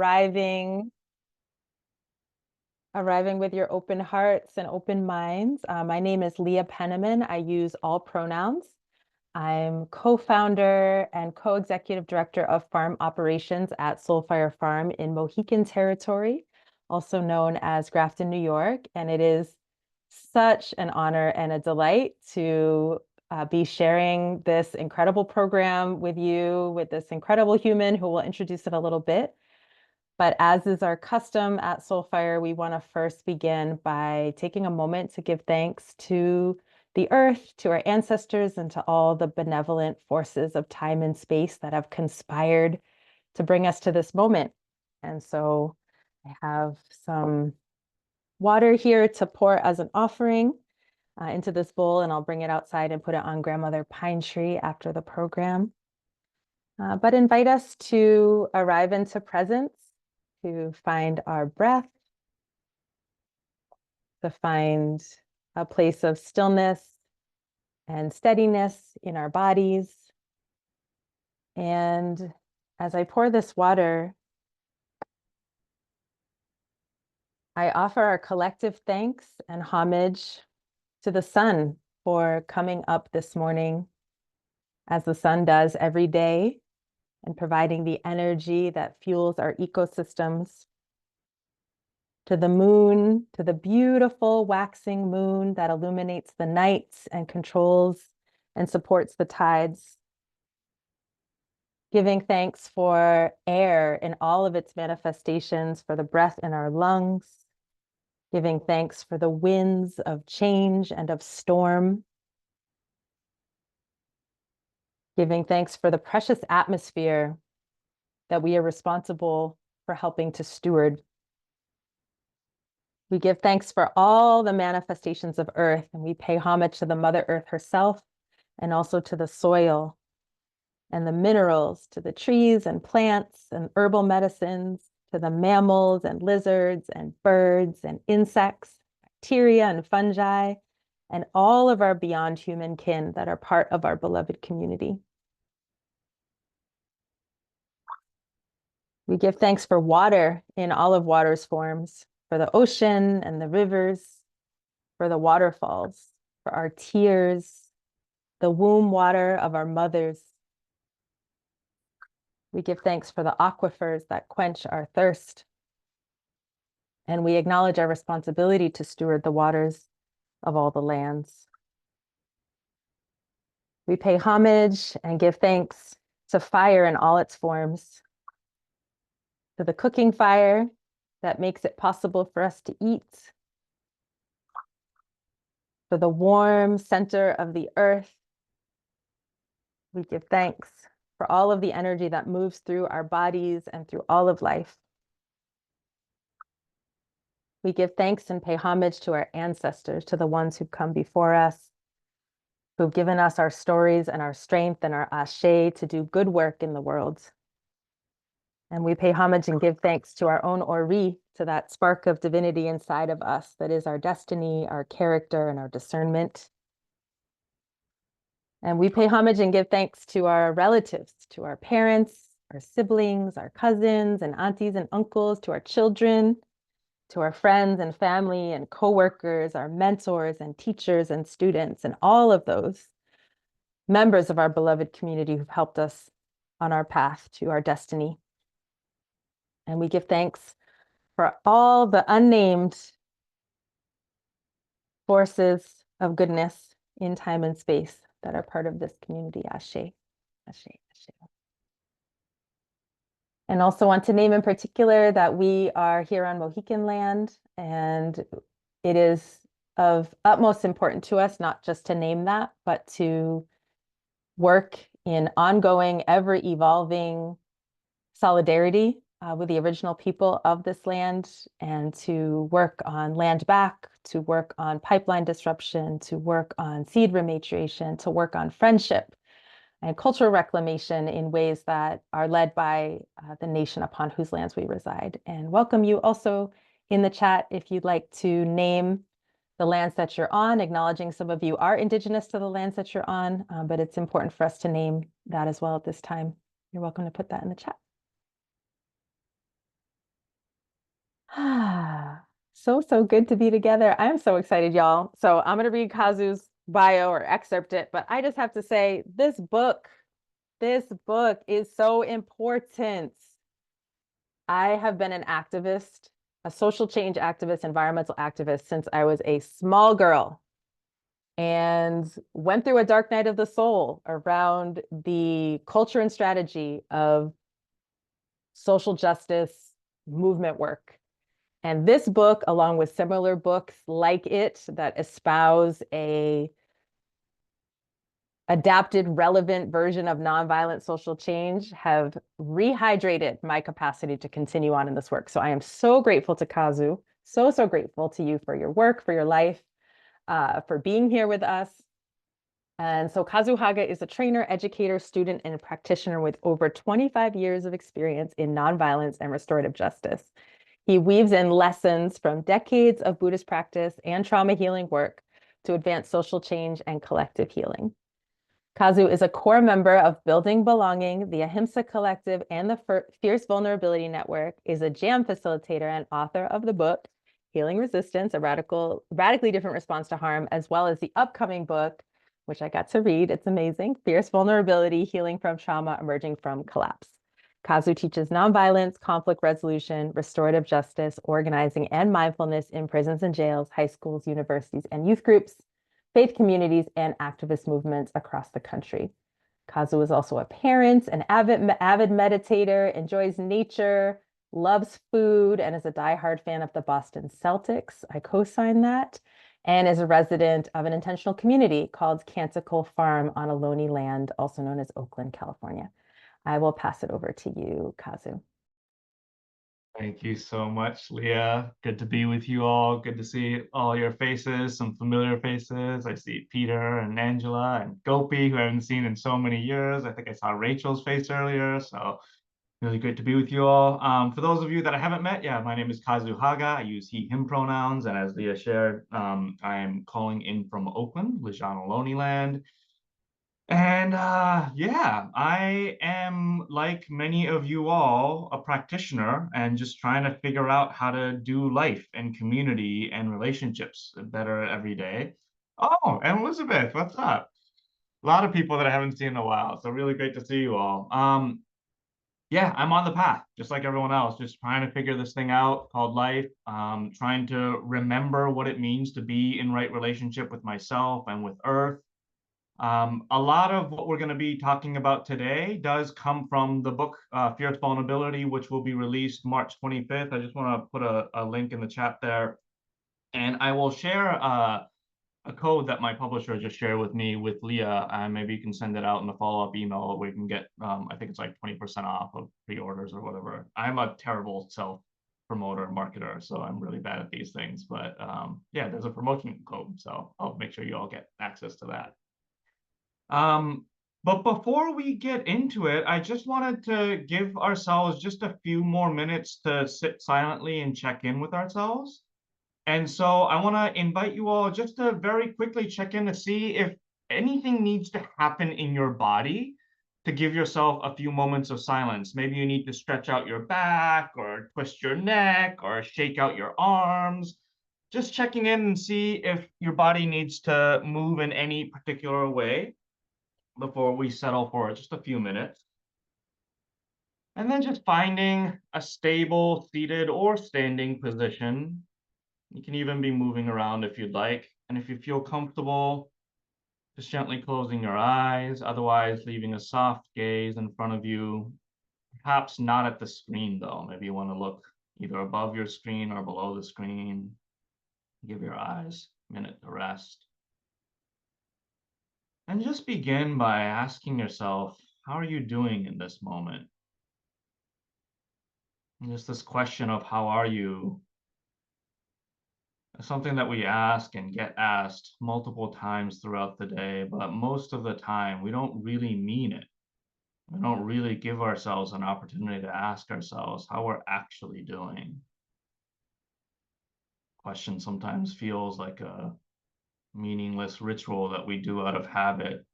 arriving with your open hearts and open minds. My name is Leah Penniman. I use all pronouns. I'm co-founder and co-executive director of farm operations at Soulfire Farm in Mohican Territory, also known as Grafton, New York. And it is such an honor and a delight to be sharing this incredible program with you, with this incredible human who will introduce it a little bit. But as is our custom at Soulfire, we want to first begin by taking a moment to give thanks to the earth, to our ancestors, and to all the benevolent forces of time and space that have conspired to bring us to this moment. And so I have some water here to pour as an offering into this bowl, and I'll bring it outside and put it on Grandmother Pine Tree after the program. But invite us to arrive into presence, to find our breath, to find a place of stillness and steadiness in our bodies. And as I pour this water, I offer our collective thanks and homage to the sun for coming up this morning, as the sun does every day, and providing the energy that fuels our ecosystems. To the moon, to the beautiful waxing moon that illuminates the nights and controls and supports the tides. Giving thanks for air in all of its manifestations, for the breath in our lungs. Giving thanks for the winds of change and of storm. Giving thanks for the precious atmosphere that we are responsible for helping to steward. We give thanks for all the manifestations of earth, and we pay homage to the Mother Earth herself, and also to the soil and the minerals, to the trees and plants and herbal medicines, to the mammals and lizards and birds and insects, bacteria and fungi, and all of our beyond human kin that are part of our beloved community. We give thanks for water in all of water's forms, for the ocean and the rivers, for the waterfalls, for our tears, the womb water of our mothers. We give thanks for the aquifers that quench our thirst. And we acknowledge our responsibility to steward the waters of all the lands. We pay homage and give thanks to fire in all its forms, to the cooking fire that makes it possible for us to eat, for the warm center of the earth. We give thanks for all of the energy that moves through our bodies and through all of life. We give thanks and pay homage to our ancestors, to the ones who've come before us, who've given us our stories and our strength and our ashe to do good work in the world. And we pay homage and give thanks to our own ori, to that spark of divinity inside of us that is our destiny, our character, and our discernment. And we pay homage and give thanks to our relatives, to our parents, our siblings, our cousins and aunties and uncles, to our children, to our friends and family and coworkers, our mentors and teachers and students, and all of those members of our beloved community who've helped us on our path to our destiny. And we give thanks for all the unnamed forces of goodness in time and space that are part of this community. Ashe, ashe, ashe. And also want to name in particular that we are here on Mohican land, and it is of utmost importance to us not just to name that, but to work in ongoing, ever-evolving solidarity with the original people of this land, and to work on land back, to work on pipeline disruption, to work on seed rematriation, to work on friendship and cultural reclamation in ways that are led by the nation upon whose lands we reside. And welcome you also in the chat if you'd like to name the lands that you're on, acknowledging some of you are indigenous to the lands that you're on, but it's important for us to name that as well at this time. You're welcome to put that in the chat. So good to be together. I'm so excited, y'all. So I'm going to read Kazu's bio or excerpt it, but I just have to say this book is so important. I have been an activist, a social change activist, environmental activist since I was a small girl and went through a dark night of the soul around the culture and strategy of social justice movement work. And this book, along with similar books like it that espouse a adapted, relevant version of nonviolent social change, have rehydrated my capacity to continue on in this work. So I am so grateful to Kazu, so grateful to you for your work, for your life, for being here with us. And so Kazu Haga is a trainer, educator, student, and practitioner with over 25 years of experience in nonviolence and restorative justice. He weaves in lessons from decades of Buddhist practice and trauma healing work to advance social change and collective healing. Kazu is a core member of Building Belonging, the Ahimsa Collective, and the Fierce Vulnerability Network, is a jam facilitator and author of the book, Healing Resistance, a radically different response to harm, as well as the upcoming book, which I got to read. It's amazing. Fierce Vulnerability, Healing from Trauma, Emerging from Collapse. Kazu teaches nonviolence, conflict resolution, restorative justice, organizing, and mindfulness in prisons and jails, high schools, universities, and youth groups, faith communities, and activist movements across the country. Kazu is also a parent, an avid meditator, enjoys nature, loves food, and is a diehard fan of the Boston Celtics. I co-sign that. And is a resident of an intentional community called Canticle Farm on Ohlone land, also known as Oakland, California. I will pass it over to you, Kazu. Thank you so much, Leah. Good to be with you all. Good to see all your faces, some familiar faces. I see Peter and Angela and Gopi, who I haven't seen in so many years. I think I saw Rachel's face earlier, so really great to be with you all. For those of you that I haven't met, yeah, my name is Kazu Haga. I use he, him pronouns, and as Leah shared, I am calling in from Oakland, Lejano Lonely Land. And yeah, I am like many of you all, a practitioner and just trying to figure out how to do life and community and relationships better every day. Oh, and Elizabeth, what's up? A lot of people that I haven't seen in a while, so really great to see you all. Yeah, I'm on the path, just like everyone else, just trying to figure this thing out called life, trying to remember what it means to be in right relationship with myself and with Earth. A lot of what we're going to be talking about today does come from the book Fierce Vulnerability, which will be released March 25th. I just want to put a link in the chat there. And I will share a code that my publisher just shared with me with Leah, and maybe you can send it out in the follow-up email where you can get, I think it's like 20% off of pre-orders or whatever. I'm a terrible self-promoter marketer, so I'm really bad at these things. But yeah, there's a promotion code, so I'll make sure you all get access to that. But before we get into it, I just wanted to give ourselves just a few more minutes to sit silently and check in with ourselves. And so I want to invite you all just to very quickly check in to see if anything needs to happen in your body to give yourself a few moments of silence. Maybe you need to stretch out your back or twist your neck or shake out your arms. Just checking in and see if your body needs to move in any particular way before we settle for just a few minutes. And then just finding a stable seated or standing position. You can even be moving around if you'd like. And if you feel comfortable, just gently closing your eyes, otherwise leaving a soft gaze in front of you. Perhaps not at the screen though. Maybe you want to look either above your screen or below the screen. Give your eyes a minute to rest. And just begin by asking yourself, how are you doing in this moment? And just this question of how are you is something that we ask and get asked multiple times throughout the day, but most of the time we don't really mean it. We don't really give ourselves an opportunity to ask ourselves how we're actually doing. Question sometimes feels like a meaningless ritual that we do out of habit.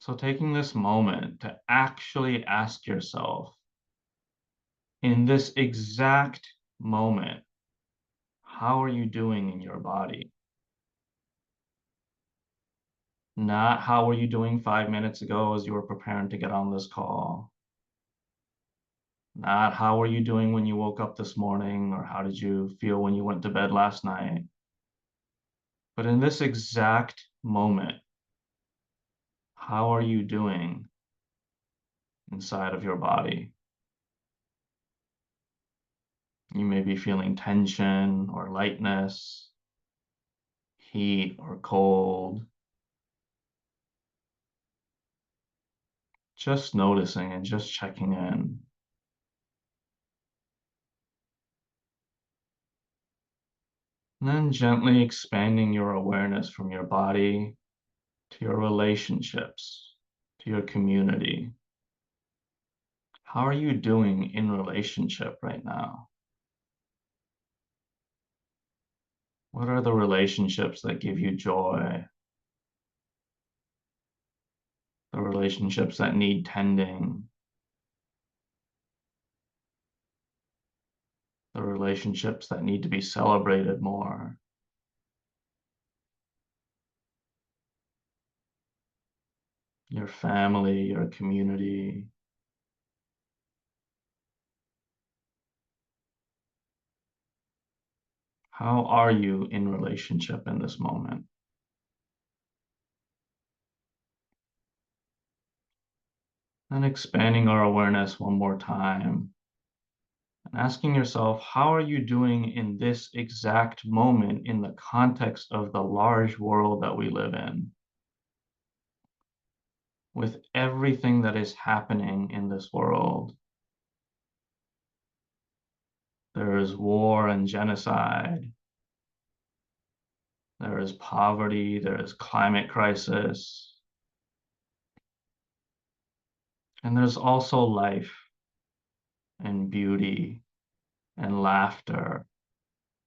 So taking this moment to actually ask yourself, in this exact moment, how are you doing in your body? Not how were you doing 5 minutes ago as you were preparing to get on this call. Not how were you doing when you woke up this morning, or how did you feel when you went to bed last night. But in this exact moment, how are you doing inside of your body? You may be feeling tension or lightness, heat or cold. Just noticing and just checking in. And then gently expanding your awareness from your body to your relationships, to your community. How are you doing in relationship right now? What are the relationships that give you joy? The relationships that need tending? The relationships that need to be celebrated more? Your family, your community. How are you in relationship in this moment? And expanding our awareness one more time and asking yourself, how are you doing in this exact moment in the context of the large world that we live in? With everything that is happening in this world. There is war and genocide. There is poverty. There is climate crisis. And there's also life and beauty and laughter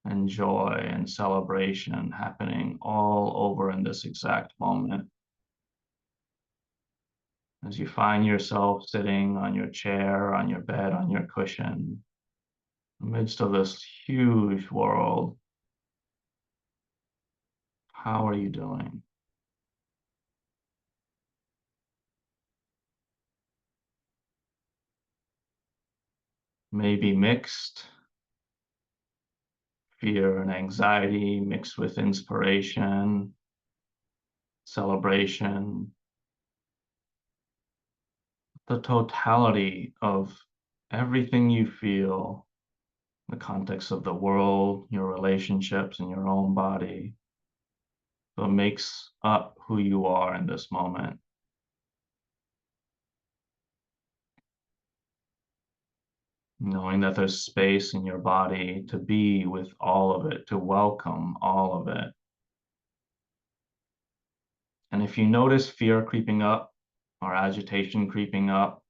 and joy and celebration happening all over in this exact moment. As you find yourself sitting on your chair, on your bed, on your cushion, amidst of this huge world, how are you doing? Maybe mixed, fear and anxiety mixed with inspiration, celebration, the totality of everything you feel, the context of the world, your relationships, and your own body, what makes up who you are in this moment. Knowing that there's space in your body to be with all of it, to welcome all of it. And if you notice fear creeping up, or agitation creeping up,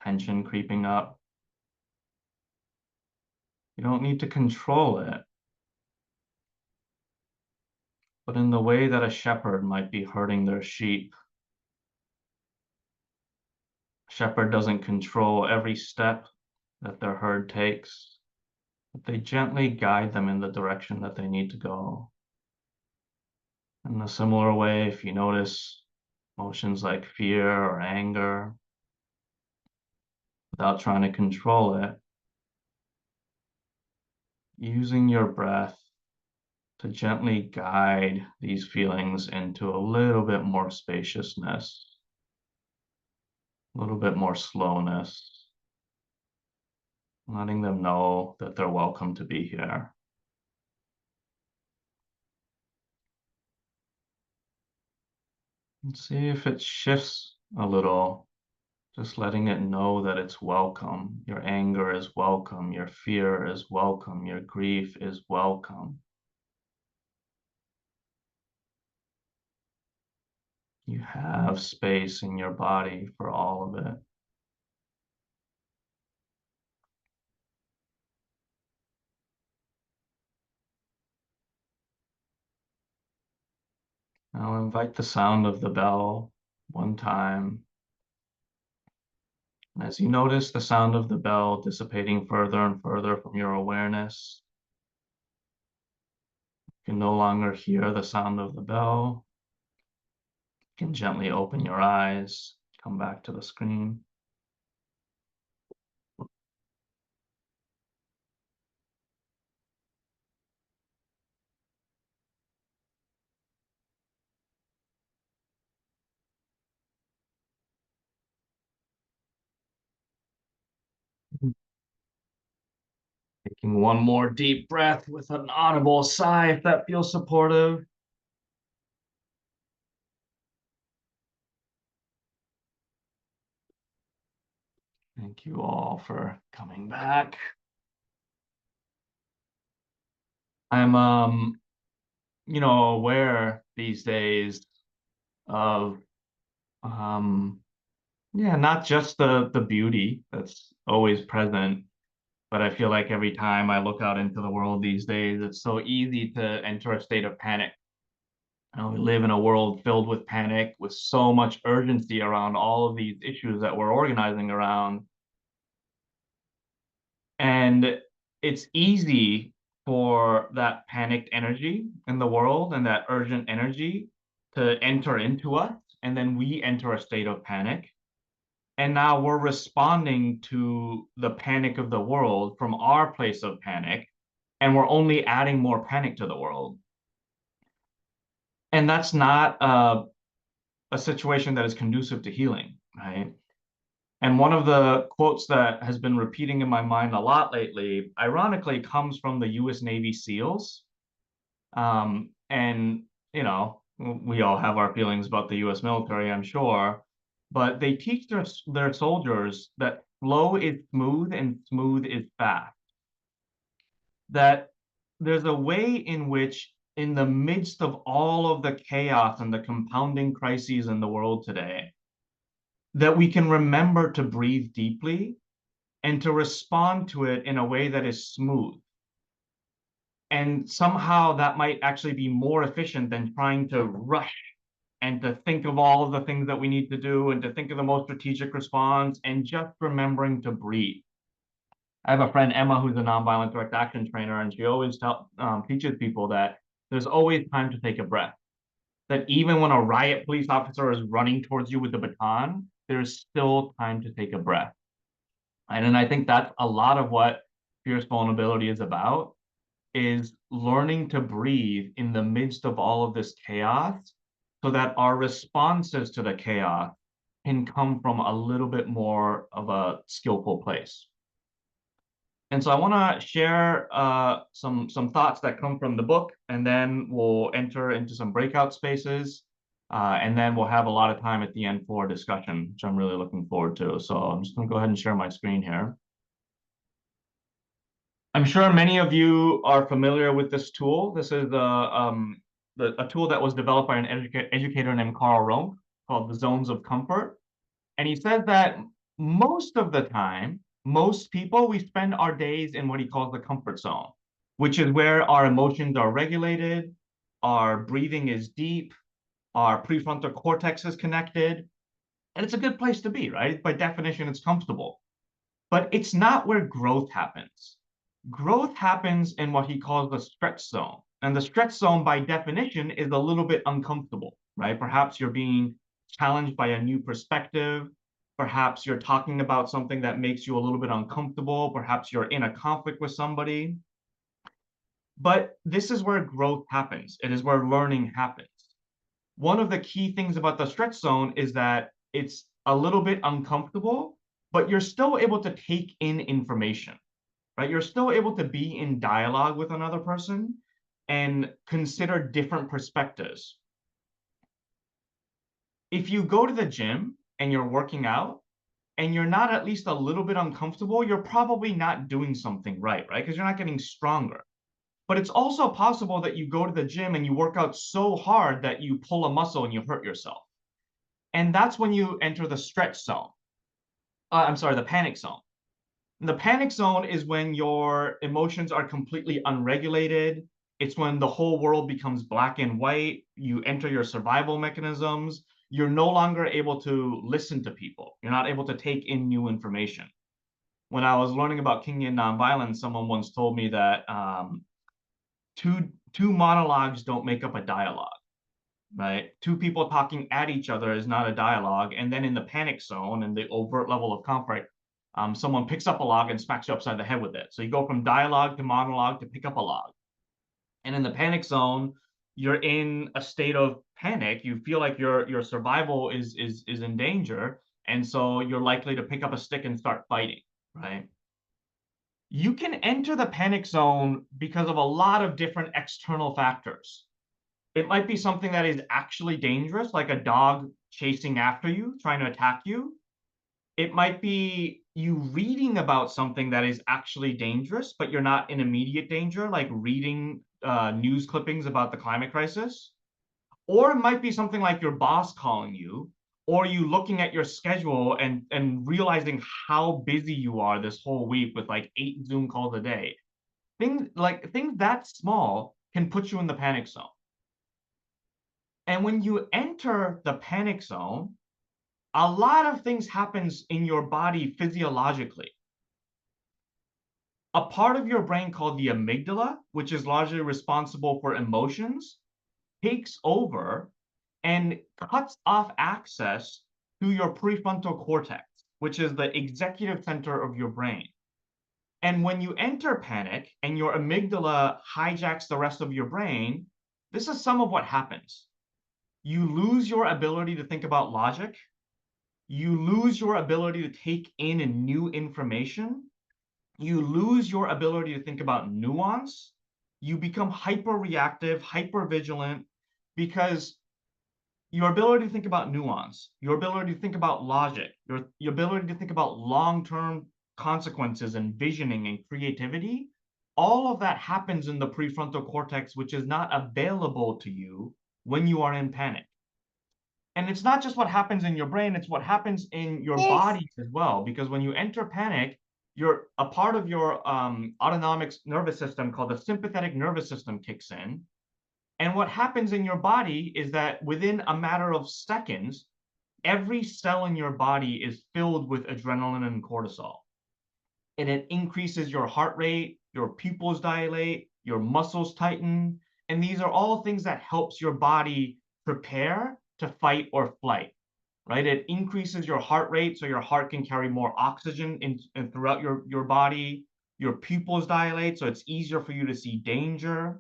tension creeping up, you don't need to control it, but in the way that a shepherd might be herding their sheep. A shepherd doesn't control every step that their herd takes, but they gently guide them in the direction that they need to go. In a similar way, if you notice emotions like fear or anger, without trying to control it, using your breath to gently guide these feelings into a little bit more spaciousness, a little bit more slowness, letting them know that they're welcome to be here. And see if it shifts a little, just letting it know that it's welcome. Your anger is welcome. Your fear is welcome. Your grief is welcome. You have space in your body for all of it. Now invite the sound of the bell one time, As you notice the sound of the bell dissipating further and further from your awareness, you can no longer hear the sound of the bell. You can gently open your eyes, come back to the screen. Taking one more deep breath with an audible sigh if that feels supportive. Thank you all for coming back. I'm aware these days of yeah, not just the beauty that's always present, but I feel like every time I look out into the world these days, it's so easy to enter a state of panic. We live in a world filled with panic, with so much urgency around all of these issues that we're organizing around. And it's easy for that panicked energy in the world and that urgent energy to enter into us. And then we enter a state of panic. And now we're responding to the panic of the world from our place of panic. And we're only adding more panic to the world. And that's not a situation that is conducive to healing, right? And one of the quotes that has been repeating in my mind a lot lately, ironically, comes from the US Navy SEALs. And, we all have our feelings about the US military, I'm sure, but they teach their soldiers that flow is smooth and smooth is fast. That there's a way in which, in the midst of all of the chaos and the compounding crises in the world today, that we can remember to breathe deeply and to respond to it in a way that is smooth. And somehow that might actually be more efficient than trying to rush and to think of all of the things that we need to do and to think of the most strategic response and just remembering to breathe. I have a friend, Emma, who's a nonviolent direct action trainer, and she always teaches people that there's always time to take a breath. That even when a riot police officer is running towards you with the baton, there's still time to take a breath. And I think that's a lot of what fierce vulnerability is about, is learning to breathe in the midst of all of this chaos so that our responses to the chaos can come from a little bit more of a skillful place. And so I want to share some thoughts that come from the book, and then we'll enter into some breakout spaces, and then we'll have a lot of time at the end for discussion, which I'm really looking forward to. So I'm just going to go ahead and share my screen here. I'm sure many of you are familiar with this tool. This is a tool that was developed by an educator named Carl Runk called the Zones of Comfort. And he says that most of the time, most people, we spend our days in what he calls the comfort zone, which is where our emotions are regulated, our breathing is deep, our prefrontal cortex is connected, and it's a good place to be, right? By definition, it's comfortable. But it's not where growth happens. Growth happens in what he calls the stretch zone. And the stretch zone, by definition, is a little bit uncomfortable, right? Perhaps you're being challenged by a new perspective. Perhaps you're talking about something that makes you a little bit uncomfortable. Perhaps you're in a conflict with somebody. But this is where growth happens. It is where learning happens. One of the key things about the stretch zone is that it's a little bit uncomfortable, but you're still able to take in information, right? You're still able to be in dialogue with another person and consider different perspectives. If you go to the gym and you're working out and you're not at least a little bit uncomfortable, you're probably not doing something right? Because you're not getting stronger. But it's also possible that you go to the gym and you work out so hard that you pull a muscle and you hurt yourself. And that's when you enter the stretch zone. I'm sorry, the panic zone. The panic zone is when your emotions are completely unregulated. It's when the whole world becomes black and white. You enter your survival mechanisms. you're no longer able to listen to people. You're not able to take in new information. When I was learning about Kingian nonviolence, someone once told me that two monologues don't make up a dialogue, right? Two people talking at each other is not a dialogue. And then in the panic zone and the overt level of conflict, someone picks up a log and smacks you upside the head with it. So you go from dialogue to monologue to pick up a log. And in the panic zone, you're in a state of panic. You feel like your survival is in danger, and so you're likely to pick up a stick and start fighting, right? You can enter the panic zone because of a lot of different external factors. It might be something that is actually dangerous, like a dog chasing after you, trying to attack you. It might be you reading about something that is actually dangerous, but you're not in immediate danger, like reading news clippings about the climate crisis. Or it might be something like your boss calling you, or you looking at your schedule and realizing how busy you are this whole week with like 8 Zoom calls a day. Things that small can put you in the panic zone. And when you enter the panic zone, a lot of things happens in your body physiologically. A part of your brain called the amygdala, which is largely responsible for emotions, takes over and cuts off access to your prefrontal cortex, which is the executive center of your brain. And when you enter panic and your amygdala hijacks the rest of your brain, this is some of what happens. You lose your ability to think about logic. You lose your ability to take in new information. You lose your ability to think about nuance. You become hyper reactive, hyper vigilant, because your ability to think about nuance, your ability to think about logic, your ability to think about long-term consequences and visioning and creativity, all of that happens in the prefrontal cortex, which is not available to you when you are in panic. And it's not just what happens in your brain, it's what happens in your body as well. Because when you enter panic, you're a part of your autonomic nervous system called the sympathetic nervous system kicks in. And what happens in your body is that within a matter of seconds, every cell in your body is filled with adrenaline and cortisol. And it increases your heart rate, your pupils dilate, your muscles tighten. And these are all things that helps your body prepare to fight or flight, right? It increases your heart rate so your heart can carry more oxygen in throughout your body. Your pupils dilate so it's easier for you to see danger,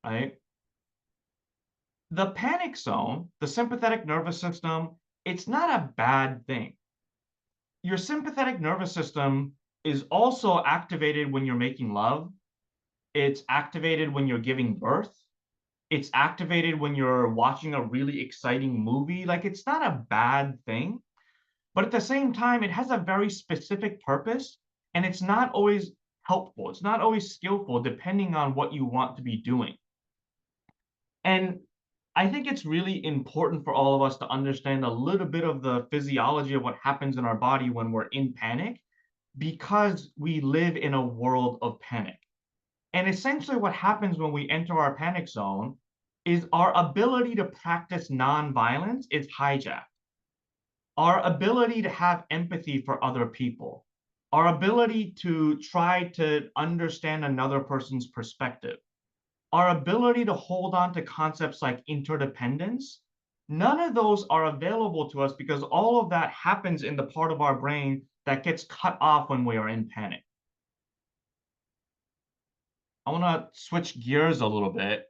right? The panic zone, the sympathetic nervous system, it's not a bad thing. Your sympathetic nervous system is also activated when you're making love. It's activated when you're giving birth. It's activated when you're watching a really exciting movie. Like, it's not a bad thing. But at the same time, it has a very specific purpose, and it's not always helpful. It's not always skillful, depending on what you want to be doing. And I think it's really important for all of us to understand a little bit of the physiology of what happens in our body when we're in panic, because we live in a world of panic. And essentially, what happens when we enter our panic zone is our ability to practice nonviolence is hijacked. Our ability to have empathy for other people, our ability to try to understand another person's perspective, our ability to hold on to concepts like interdependence, none of those are available to us because all of that happens in the part of our brain that gets cut off when we are in panic. I want to switch gears a little bit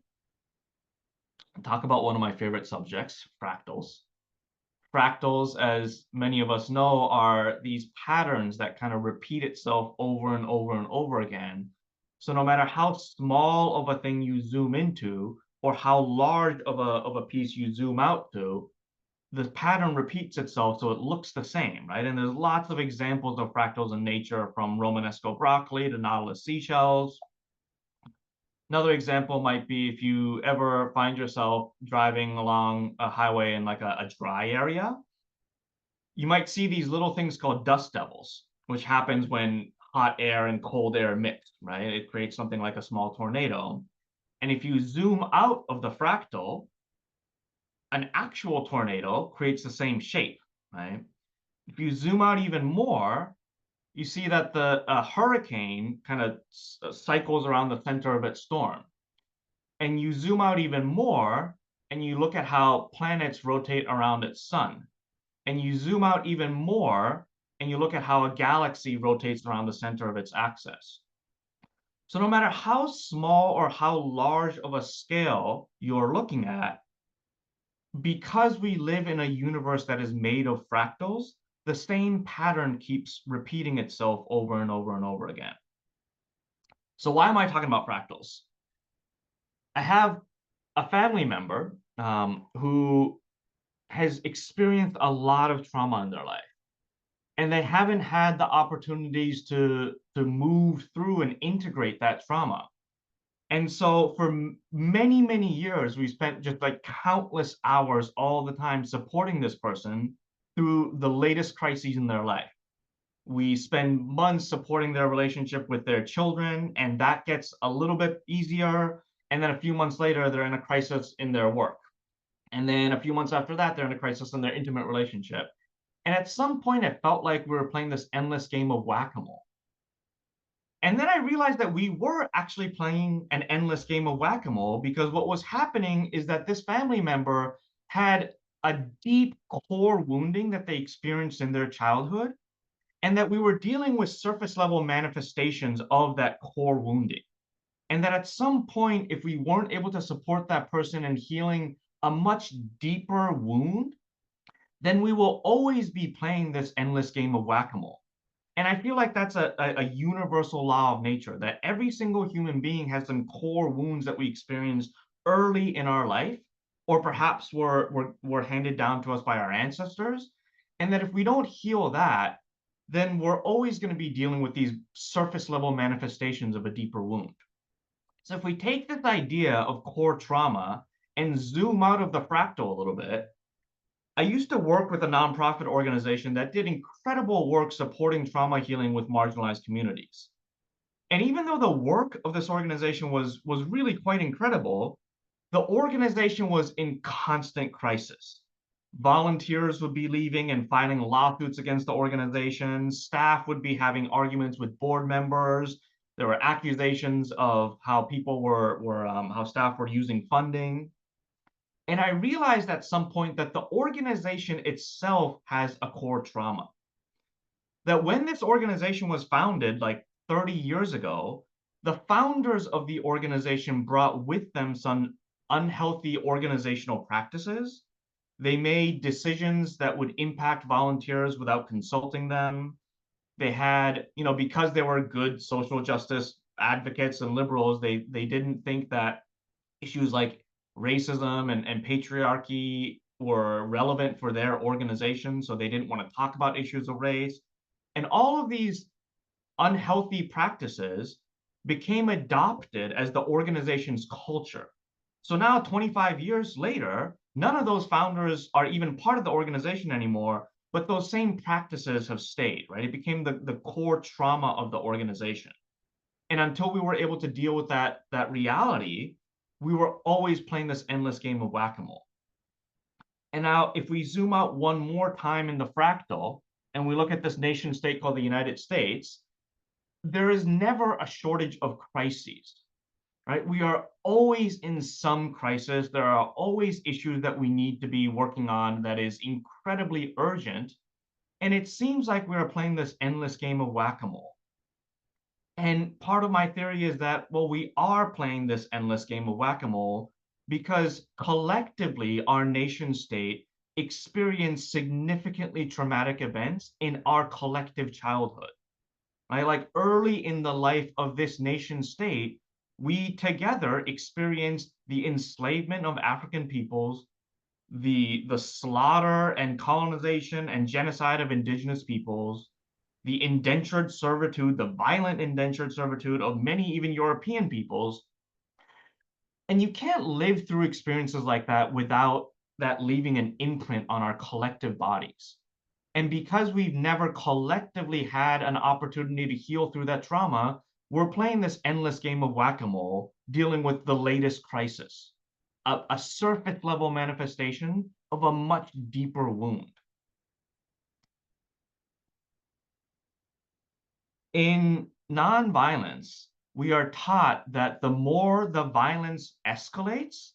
and talk about one of my favorite subjects, fractals. Fractals, as many of us know, are these patterns that kind of repeat itself over and over and over again. So no matter how small of a thing you zoom into or how large of a piece you zoom out to, the pattern repeats itself so it looks the same, right? And there's lots of examples of fractals in nature, from Romanesco broccoli to nautilus seashells. Another example might be if you ever find yourself driving along a highway in like a dry area, you might see these little things called dust devils, which happens when hot air and cold air mix, right? It creates something like a small tornado. And if you zoom out of the fractal, an actual tornado creates the same shape, right? If you zoom out even more, you see that the hurricane kind of cycles around the center of its storm. And you zoom out even more and you look at how planets rotate around its sun. And you zoom out even more and you look at how a galaxy rotates around the center of its axis. So no matter how small or how large of a scale you're looking at, because we live in a universe that is made of fractals, the same pattern keeps repeating itself over and over and over again. So why am I talking about fractals? I have a family member who has experienced a lot of trauma in their life, and they haven't had the opportunities to move through and integrate that trauma. And so for many years, we spent just like countless hours all the time supporting this person through the latest crises in their life. We spend months supporting their relationship with their children, and that gets a little bit easier. And then a few months later, they're in a crisis in their work. And then a few months after that, they're in a crisis in their intimate relationship. And at some point, it felt like we were playing this endless game of whack-a-mole. And then I realized that we were actually playing an endless game of whack-a-mole, because what was happening is that this family member had a deep core wounding that they experienced in their childhood, and that we were dealing with surface level manifestations of that core wounding. And that at some point, if we weren't able to support that person in healing a much deeper wound, then we will always be playing this endless game of whack-a-mole. And I feel like that's a universal law of nature, that every single human being has some core wounds that we experienced early in our life, or perhaps were handed down to us by our ancestors. And that if we don't heal that, then we're always going to be dealing with these surface level manifestations of a deeper wound. So if we take this idea of core trauma and zoom out of the fractal a little bit, I used to work with a nonprofit organization that did incredible work supporting trauma healing with marginalized communities. And even though the work of this organization was really quite incredible, the organization was in constant crisis. Volunteers would be leaving and filing lawsuits against the organization. Staff would be having arguments with board members. There were accusations of how how staff were using funding. And I realized at some point that the organization itself has a core trauma. That when this organization was founded, like 30 years ago, the founders of the organization brought with them some unhealthy organizational practices. They made decisions that would impact volunteers without consulting them. They had, because they were good social justice advocates and liberals, they didn't think that issues like racism and patriarchy were relevant for their organization, so they didn't want to talk about issues of race. And all of these unhealthy practices became adopted as the organization's culture. So now, 25 years later, none of those founders are even part of the organization anymore, but those same practices have stayed, right? It became the core trauma of the organization. And until we were able to deal with that reality, we were always playing this endless game of whack-a-mole. And now, if we zoom out one more time in the fractal and we look at this nation state called the United States, there is never a shortage of crises, right? We are always in some crisis. There are always issues that we need to be working on that is incredibly urgent. And it seems like we are playing this endless game of whack-a-mole. And part of my theory is that, well, we are playing this endless game of whack-a-mole because collectively our nation state experienced significantly traumatic events in our collective childhood. Right? Like early in the life of this nation state, we together experienced the enslavement of African peoples, the slaughter and colonization and genocide of indigenous peoples, the indentured servitude, the violent indentured servitude of many even European peoples. And you can't live through experiences like that without that leaving an imprint on our collective bodies. And because we've never collectively had an opportunity to heal through that trauma, we're playing this endless game of whack-a-mole, dealing with the latest crisis. a surface level manifestation of a much deeper wound. In nonviolence, we are taught that the more the violence escalates,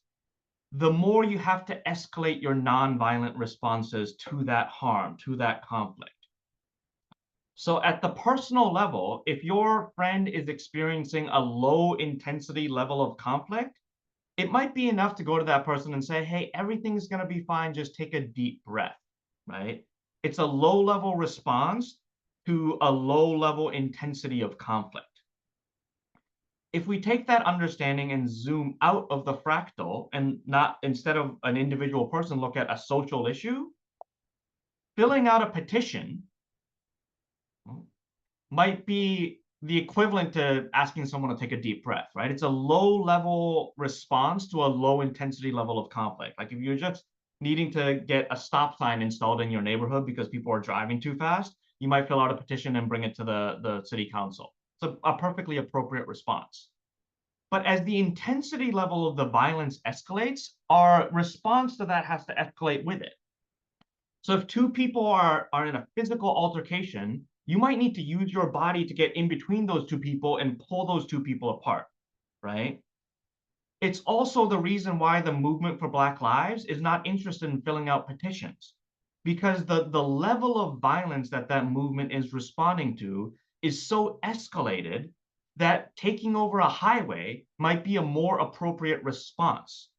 the more you have to escalate your nonviolent responses to that harm, to that conflict. So at the personal level, if your friend is experiencing a low intensity level of conflict, it might be enough to go to that person and say, hey, everything's going to be fine. Just take a deep breath, right? It's a low level response to a low level intensity of conflict. If we take that understanding and zoom out of the fractal and not, instead of an individual person, look at a social issue, filling out a petition might be the equivalent to asking someone to take a deep breath, right? It's a low level response to a low intensity level of conflict. Like if you're just needing to get a stop sign installed in your neighborhood because people are driving too fast, you might fill out a petition and bring it to the city council. It's a perfectly appropriate response. But as the intensity level of the violence escalates, our response to that has to escalate with it. So if two people are in a physical altercation, you might need to use your body to get in between those two people and pull those two people apart, right? It's also the reason why the movement for Black Lives is not interested in filling out petitions, because the level of violence that that movement is responding to is so escalated that taking over a highway might be a more appropriate response.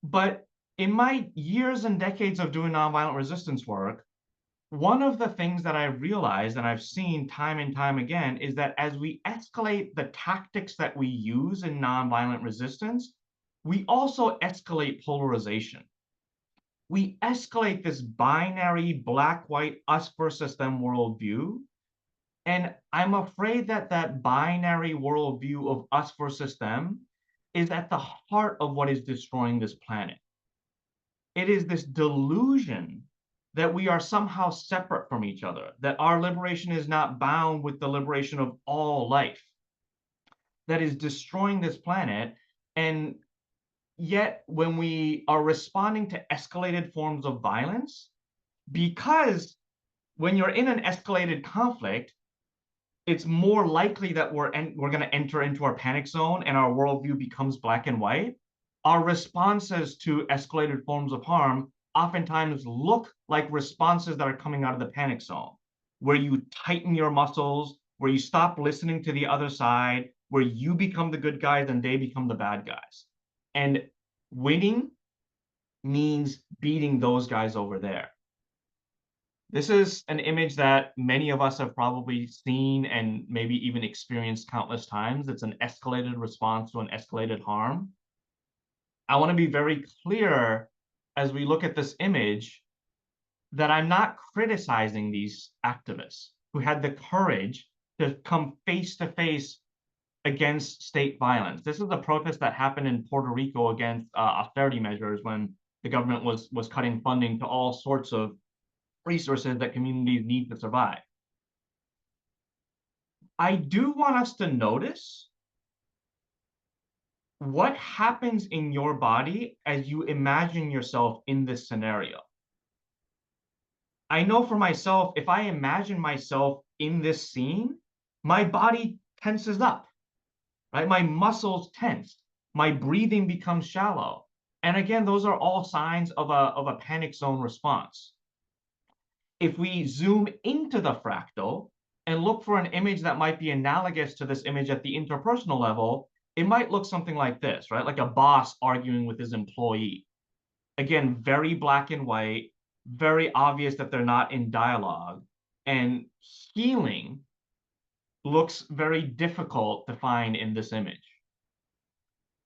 But in my years and decades of doing nonviolent resistance work, one of the things that I realized and I've seen time and time again is that as we escalate the tactics that we use in nonviolent resistance, we also escalate polarization. We escalate this binary black, white, us versus them worldview. And I'm afraid that that binary worldview of us versus them is at the heart of what is destroying this planet. It is this delusion that we are somehow separate from each other, that our liberation is not bound with the liberation of all life, that is destroying this planet. And yet, when we are responding to escalated forms of violence, because when you're in an escalated conflict, it's more likely that we're going to enter into our panic zone and our worldview becomes black and white. Our responses to escalated forms of harm oftentimes look like responses that are coming out of the panic zone, where you tighten your muscles, where you stop listening to the other side, where you become the good guys and they become the bad guys. And winning means beating those guys over there. This is an image that many of us have probably seen and maybe even experienced countless times. It's an escalated response to an escalated harm. I want to be very clear as we look at this image that I'm not criticizing these activists who had the courage to come face to face against state violence. This is a protest that happened in Puerto Rico against austerity measures when the government was cutting funding to all sorts of resources that communities need to survive. I do want us to notice what happens in your body as you imagine yourself in this scenario. I know for myself, if I imagine myself in this scene, my body tenses up, right? My muscles tense, my breathing becomes shallow. And again, those are all signs of a panic zone response. If we zoom into the fractal and look for an image that might be analogous to this image at the interpersonal level, it might look something like this, right? Like a boss arguing with his employee. Again, very black and white, very obvious that they're not in dialogue. And healing looks very difficult to find in this image.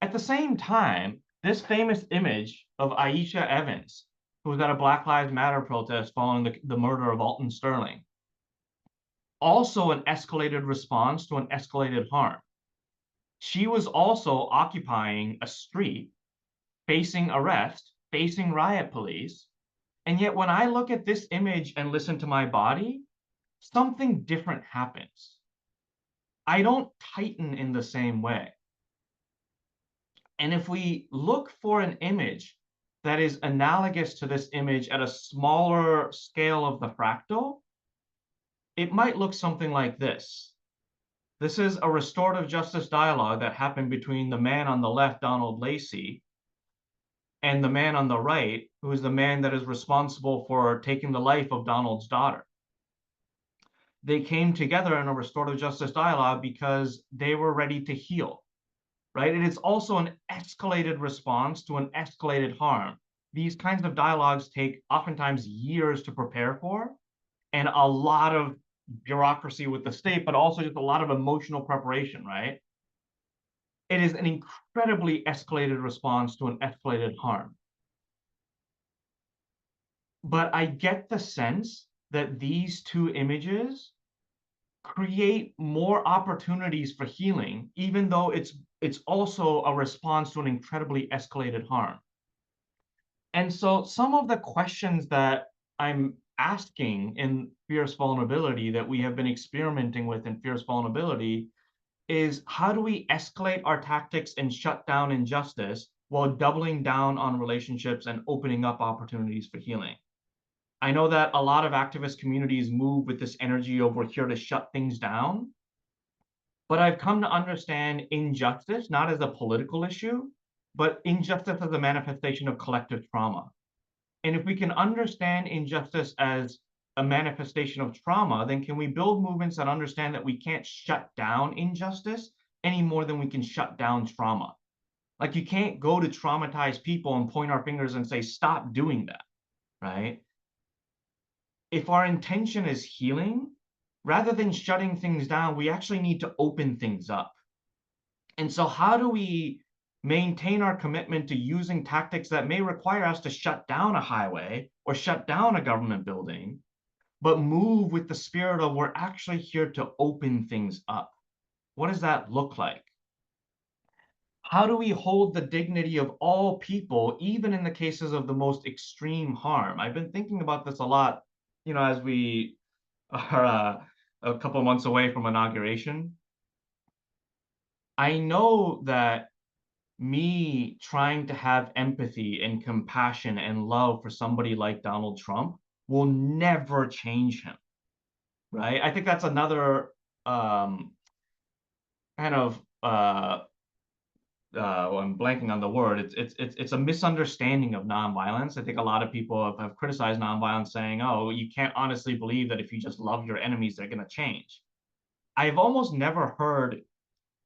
At the same time, this famous image of Aisha Evans, who was at a Black Lives Matter protest following the murder of Alton Sterling, also an escalated response to an escalated harm. She was also occupying a street, facing arrest, facing riot police. And yet when I look at this image and listen to my body, something different happens. I don't tighten in the same way. And if we look for an image that is analogous to this image at a smaller scale of the fractal, it might look something like this. This is a restorative justice dialogue that happened between the man on the left, Donald Lacey, and the man on the right, who is the man that is responsible for taking the life of Donald's daughter. They came together in a restorative justice dialogue because they were ready to heal, right? And it's also an escalated response to an escalated harm. These kinds of dialogues take oftentimes years to prepare for, and a lot of bureaucracy with the state, but also just a lot of emotional preparation, right? It is an incredibly escalated response to an escalated harm. But I get the sense that these two images create more opportunities for healing, even though it's also a response to an incredibly escalated harm. And so some of the questions that I'm asking in fierce vulnerability that we have been experimenting with in fierce vulnerability is how do we escalate our tactics and shut down injustice while doubling down on relationships and opening up opportunities for healing? I know that a lot of activist communities move with this energy over here to shut things down, but I've come to understand injustice not as a political issue, but injustice as a manifestation of collective trauma. And if we can understand injustice as a manifestation of trauma, then can we build movements that understand that we can't shut down injustice any more than we can shut down trauma? Like you can't go to traumatized people and point our fingers and say, stop doing that, right? If our intention is healing, rather than shutting things down, we actually need to open things up. And so how do we maintain our commitment to using tactics that may require us to shut down a highway or shut down a government building, but move with the spirit of we're actually here to open things up? What does that look like? How do we hold the dignity of all people, even in the cases of the most extreme harm? I've been thinking about this a lot, as we are a couple of months away from inauguration. I know that me trying to have empathy and compassion and love for somebody like Donald Trump will never change him, right? I think that's another kind of well, I'm blanking on the word. It's a misunderstanding of nonviolence. I think a lot of people have criticized nonviolence, saying, "Oh, you can't honestly believe that if you just love your enemies, they're going to change." I've almost never heard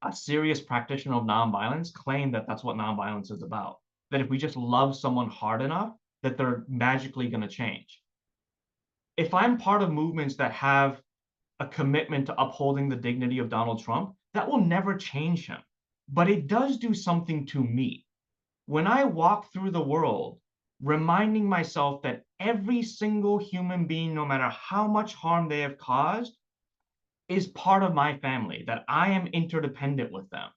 a serious practitioner of nonviolence claim that that's what nonviolence is about. That if we just love someone hard enough, that they're magically going to change. If I'm part of movements that have a commitment to upholding the dignity of Donald Trump, that will never change him. But it does do something to me. When I walk through the world, reminding myself that every single human being, no matter how much harm they have caused, is part of my family, that I am interdependent with them.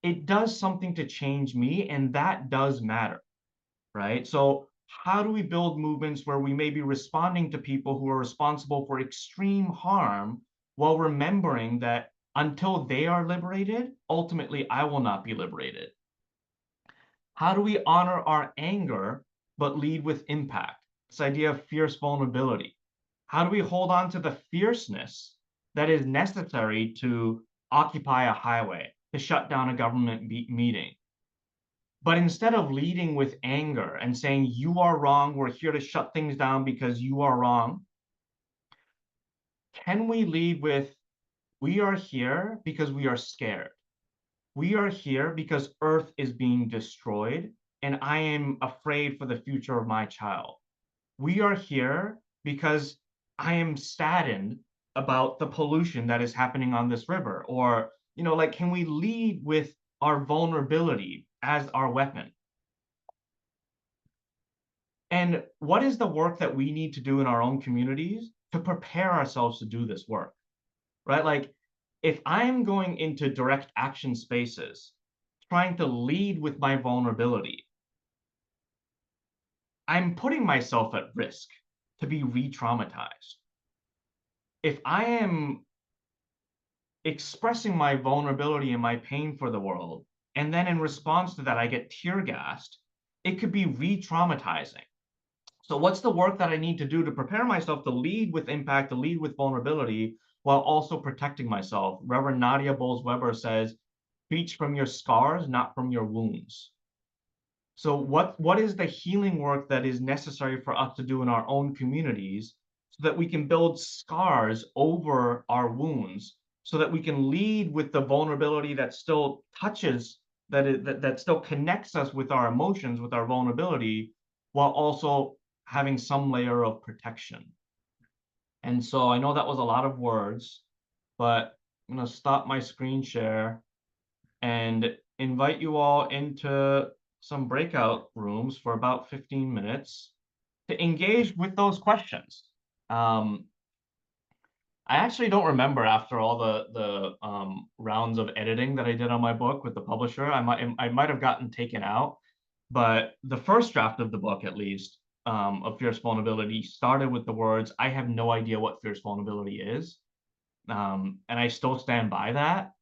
It does something to change me, and that does matter, right? So how do we build movements where we may be responding to people who are responsible for extreme harm while remembering that until they are liberated, ultimately I will not be liberated? How do we honor our anger but lead with impact? This idea of fierce vulnerability. How do we hold on to the fierceness that is necessary to occupy a highway, to shut down a government meeting? But instead of leading with anger and saying, you are wrong, we're here to shut things down because you are wrong, can we lead with, we are here because we are scared. We are here because Earth is being destroyed, and I am afraid for the future of my child. We are here because I am saddened about the pollution that is happening on this river. Or, like, can we lead with our vulnerability as our weapon? And what is the work that we need to do in our own communities to prepare ourselves to do this work, right? Like, if I'm going into direct action spaces, trying to lead with my vulnerability, I'm putting myself at risk to be re-traumatized. If I am expressing my vulnerability and my pain for the world and then in response to that, I get tear gassed, it could be re-traumatizing. So what's the work that I need to do to prepare myself to lead with impact, to lead with vulnerability, while also protecting myself? Reverend Nadia Bowles-Weber says, preach from your scars, not from your wounds. So what is the healing work that is necessary for us to do in our own communities so that we can build scars over our wounds, so that we can lead with the vulnerability that still touches, that still connects us with our emotions, with our vulnerability, while also having some layer of protection. And so I know that was a lot of words, but I'm going to stop my screen share and invite you all into some breakout rooms for about 15 minutes to engage with those questions. I actually don't remember, after all the rounds of editing that I did on my book with the publisher, I might have gotten taken out, but the first draft of the book, at least, of Fierce Vulnerability, started with the words, "I have no idea what fierce vulnerability is," and I still stand by that.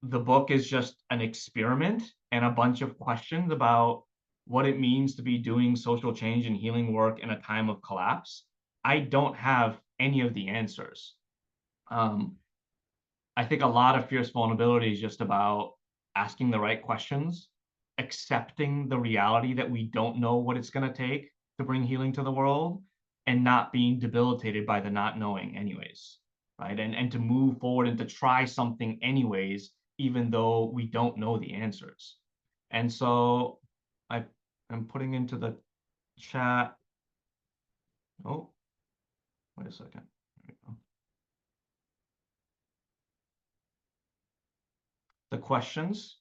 The book is just an experiment and a bunch of questions about what it means to be doing social change and healing work in a time of collapse. I don't have any of the answers. I think a lot of fierce vulnerability is just about asking the right questions, accepting the reality that we don't know what it's going to take to bring healing to the world, and not being debilitated by the not knowing anyways, right? And to move forward and to try something anyways, even though we don't know the answers. And so I'm putting into the chat. Oh, wait a second. There we go. The questions.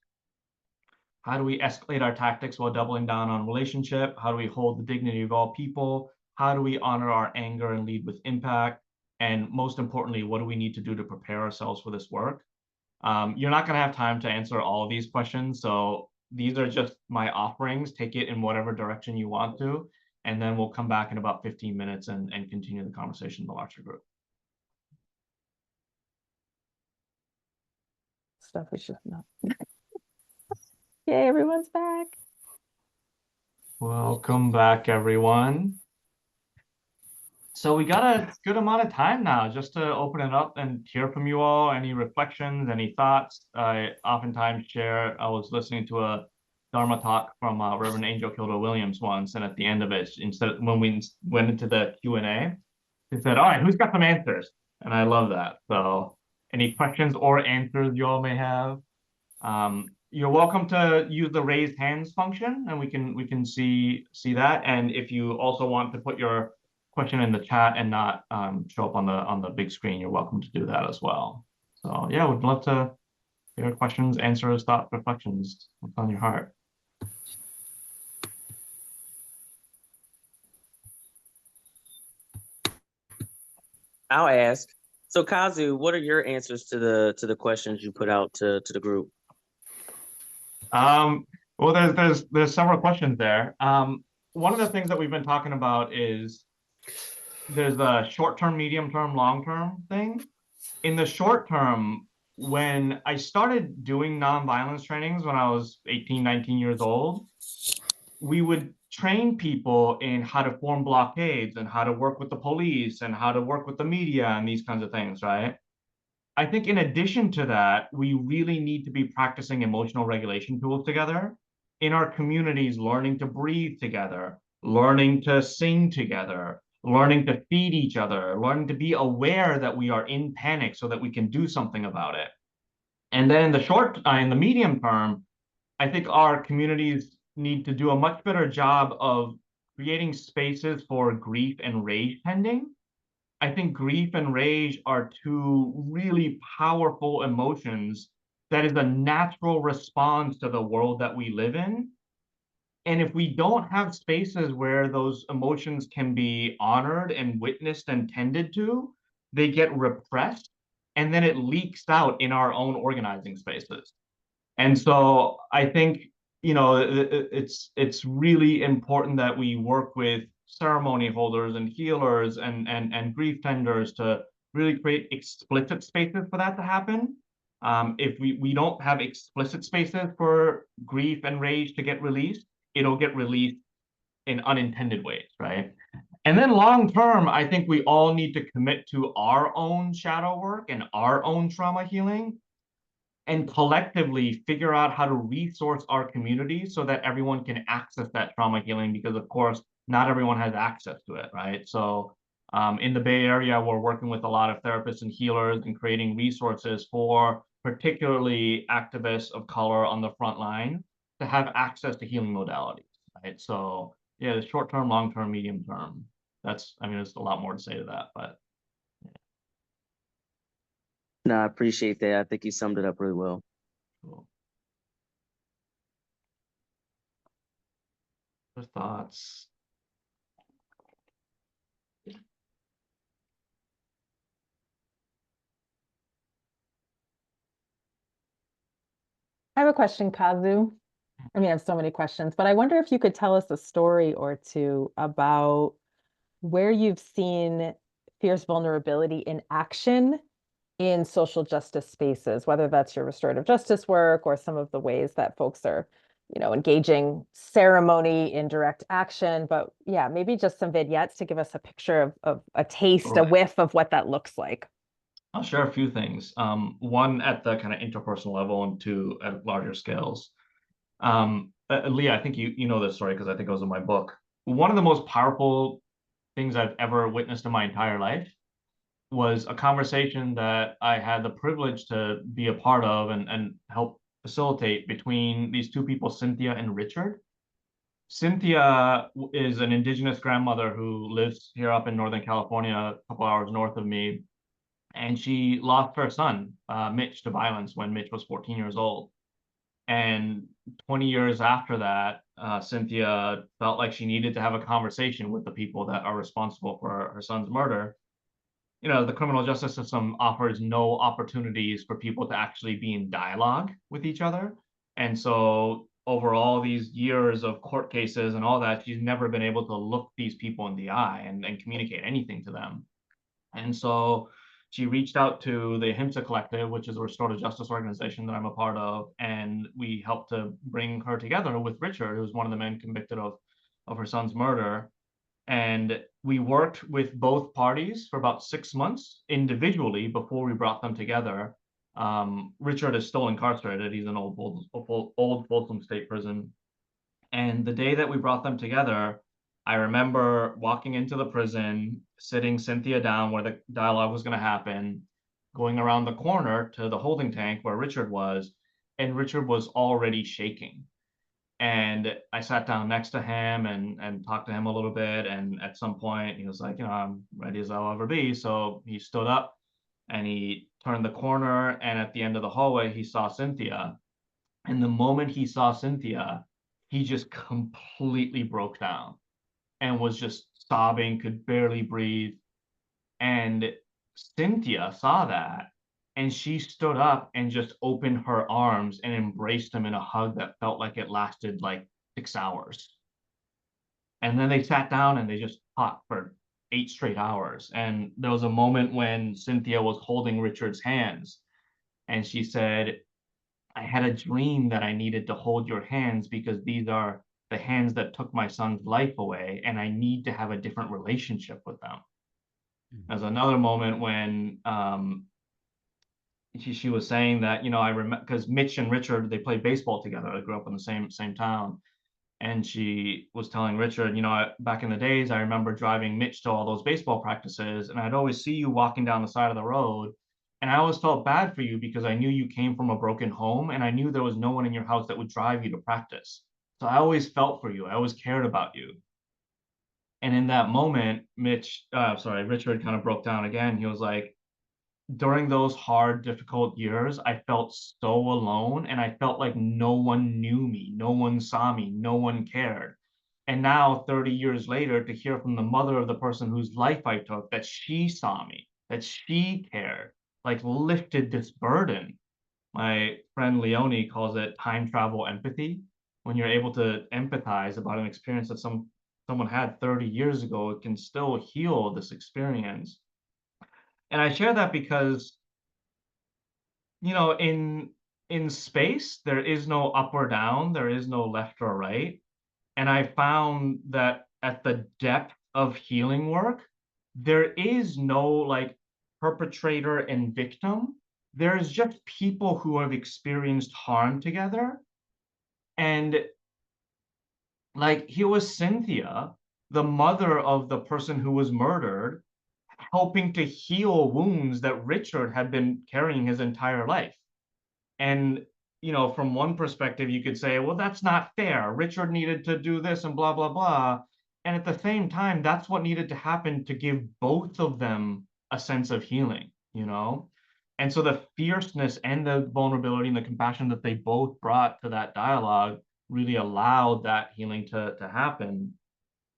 How do we escalate our tactics while doubling down on relationship? How do we hold the dignity of all people? How do we honor our anger and lead with impact? And most importantly, what do we need to do to prepare ourselves for this work? You're not going to have time to answer all of these questions. So these are just my offerings. Take it in whatever direction you want to. And then we'll come back in about 15 minutes and continue the conversation in the larger group. Stuff we should know. Yay, everyone's back. Welcome back, everyone. So we got a good amount of time now just to open it up and hear from you all. Any reflections, any thoughts? I oftentimes share, I was listening to a Dharma talk from Reverend Angel Kilda Williams once, and at the end of it, instead when we went into the Q&A, he said, all right, who's got some answers? And I love that. So any questions or answers you all may have? You're welcome to use the raised hands function, and we can see that. And if you also want to put your question in the chat and not show up on the big screen, you're welcome to do that as well. So yeah, we'd love to hear questions, answers, thoughts, reflections. What's on your heart? I'll ask. So Kazu, what are your answers to the questions you put out to the group? Well, there's several questions there. One of the things that we've been talking about is there's a short-term, medium-term, long-term thing. In the short term, when I started doing nonviolence trainings when I was 18, 19 years old, we would train people in how to form blockades and how to work with the police and how to work with the media and these kinds of things, right? I think in addition to that, we really need to be practicing emotional regulation tools together in our communities, learning to breathe together, learning to sing together, learning to feed each other, learning to be aware that we are in panic so that we can do something about it. And then in the medium term, I think our communities need to do a much better job of creating spaces for grief and rage tending. I think grief and rage are two really powerful emotions that is a natural response to the world that we live in. And if we don't have spaces where those emotions can be honored and witnessed and tended to, they get repressed, and then it leaks out in our own organizing spaces. And so I think, it's really important that we work with ceremony holders and healers and grief tenders to really create explicit spaces for that to happen. If we don't have explicit spaces for grief and rage to get released, it'll get released in unintended ways, right? And then long term, I think we all need to commit to our own shadow work and our own trauma healing, and collectively figure out how to resource our community so that everyone can access that trauma healing, because of course, not everyone has access to it, right? So in the Bay Area, we're working with a lot of therapists and healers and creating resources for particularly activists of color on the front line to have access to healing modalities, right? So yeah, the short term, long term, medium term. That's, I mean, there's a lot more to say to that, but No, I appreciate that. I think you summed it up really well. cool. Other thoughts? I have a question, Kazu. I mean, I have so many questions, but I wonder if you could tell us a story or two about where you've seen fierce vulnerability in action in social justice spaces, whether that's your restorative justice work or some of the ways that folks are, engaging ceremony in direct action. But yeah, maybe just some vignettes to give us a picture of a taste, a whiff of what that looks like. I'll share a few things. One at the kind of interpersonal level, and two at larger scales. Leah, I think you know this story because I think it was in my book. One of the most powerful things I've ever witnessed in my entire life was a conversation that I had the privilege to be a part of and help facilitate between these two people, Cynthia and Richard. Cynthia is an indigenous grandmother who lives here up in Northern California, a couple hours north of me, and she lost her son, Mitch, to violence when Mitch was 14 years old. And 20 years after that, Cynthia felt like she needed to have a conversation with the people that are responsible for her son's murder. The criminal justice system offers no opportunities for people to actually be in dialogue with each other. And so over all these years of court cases and all that, she's never been able to look these people in the eye and communicate anything to them. And so she reached out to the Ahimsa Collective, which is a restorative justice organization that I'm a part of, and we helped to bring her together with Richard, who's one of the men convicted of her son's murder. And we worked with both parties for about 6 months individually before we brought them together. Richard is still incarcerated. He's in old Folsom State Prison. And the day that we brought them together, I remember walking into the prison, sitting Cynthia down where the dialogue was going to happen, going around the corner to the holding tank where Richard was, and Richard was already shaking. And I sat down next to him and talked to him a little bit. And at some point, he was like, I'm ready as I'll ever be. So he stood up and he turned the corner. And at the end of the hallway, he saw Cynthia. And the moment he saw Cynthia, he just completely broke down and was just sobbing, could barely breathe. And Cynthia saw that, and she stood up and just opened her arms and embraced him in a hug that felt like it lasted like 6 hours. And then they sat down and they just talked for 8 straight hours. And there was a moment when Cynthia was holding Richard's hands, and she said, I had a dream that I needed to hold your hands because these are the hands that took my son's life away, and I need to have a different relationship with them. There's another moment when she was saying that, I remember because Mitch and Richard, they played baseball together. They grew up in the same town. And she was telling Richard, back in the days, I remember driving Mitch to all those baseball practices, and I'd always see you walking down the side of the road. And I always felt bad for you because I knew you came from a broken home, and I knew there was no one in your house that would drive you to practice. So I always felt for you. I always cared about you. And in that moment, Richard kind of broke down again. He was like, during those hard, difficult years, I felt so alone, and I felt like no one knew me, no one saw me, no one cared. And now, 30 years later, to hear from the mother of the person whose life I took that she saw me, that she cared, like lifted this burden. My friend Leonie calls it time travel empathy. When you're able to empathize about an experience that someone had 30 years ago, it can still heal this experience. And I share that because you know, in space, there is no up or down, there is no left or right. And I found that at the depth of healing work, there is no like perpetrator and victim. There's just people who have experienced harm together. And like here was Cynthia, the mother of the person who was murdered, helping to heal wounds that Richard had been carrying his entire life. And, you know, from one perspective, you could say, well, that's not fair. Richard needed to do this and blah, blah, blah. And at the same time, that's what needed to happen to give both of them a sense of healing, you know? And so the fierceness and the vulnerability and the compassion that they both brought to that dialogue really allowed that healing to happen.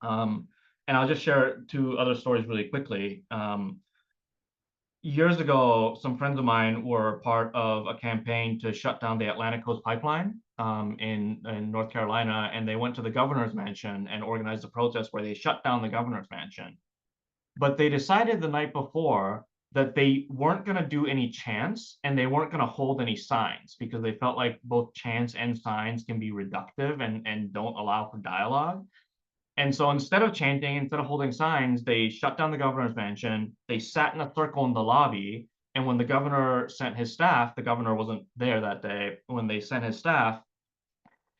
Um, and I'll just share two other stories really quickly. Years ago, some friends of mine were part of a campaign to shut down the Atlantic Coast Pipeline in North Carolina, and they went to the governor's mansion and organized a protest where they shut down the governor's mansion. But they decided the night before that they weren't going to do any chants and they weren't going to hold any signs because they felt like both chants and signs can be reductive and don't allow for dialogue. And so instead of chanting, instead of holding signs, they shut down the governor's mansion. They sat in a circle in the lobby. And when the governor sent his staff, the governor wasn't there that day. When they sent his staff,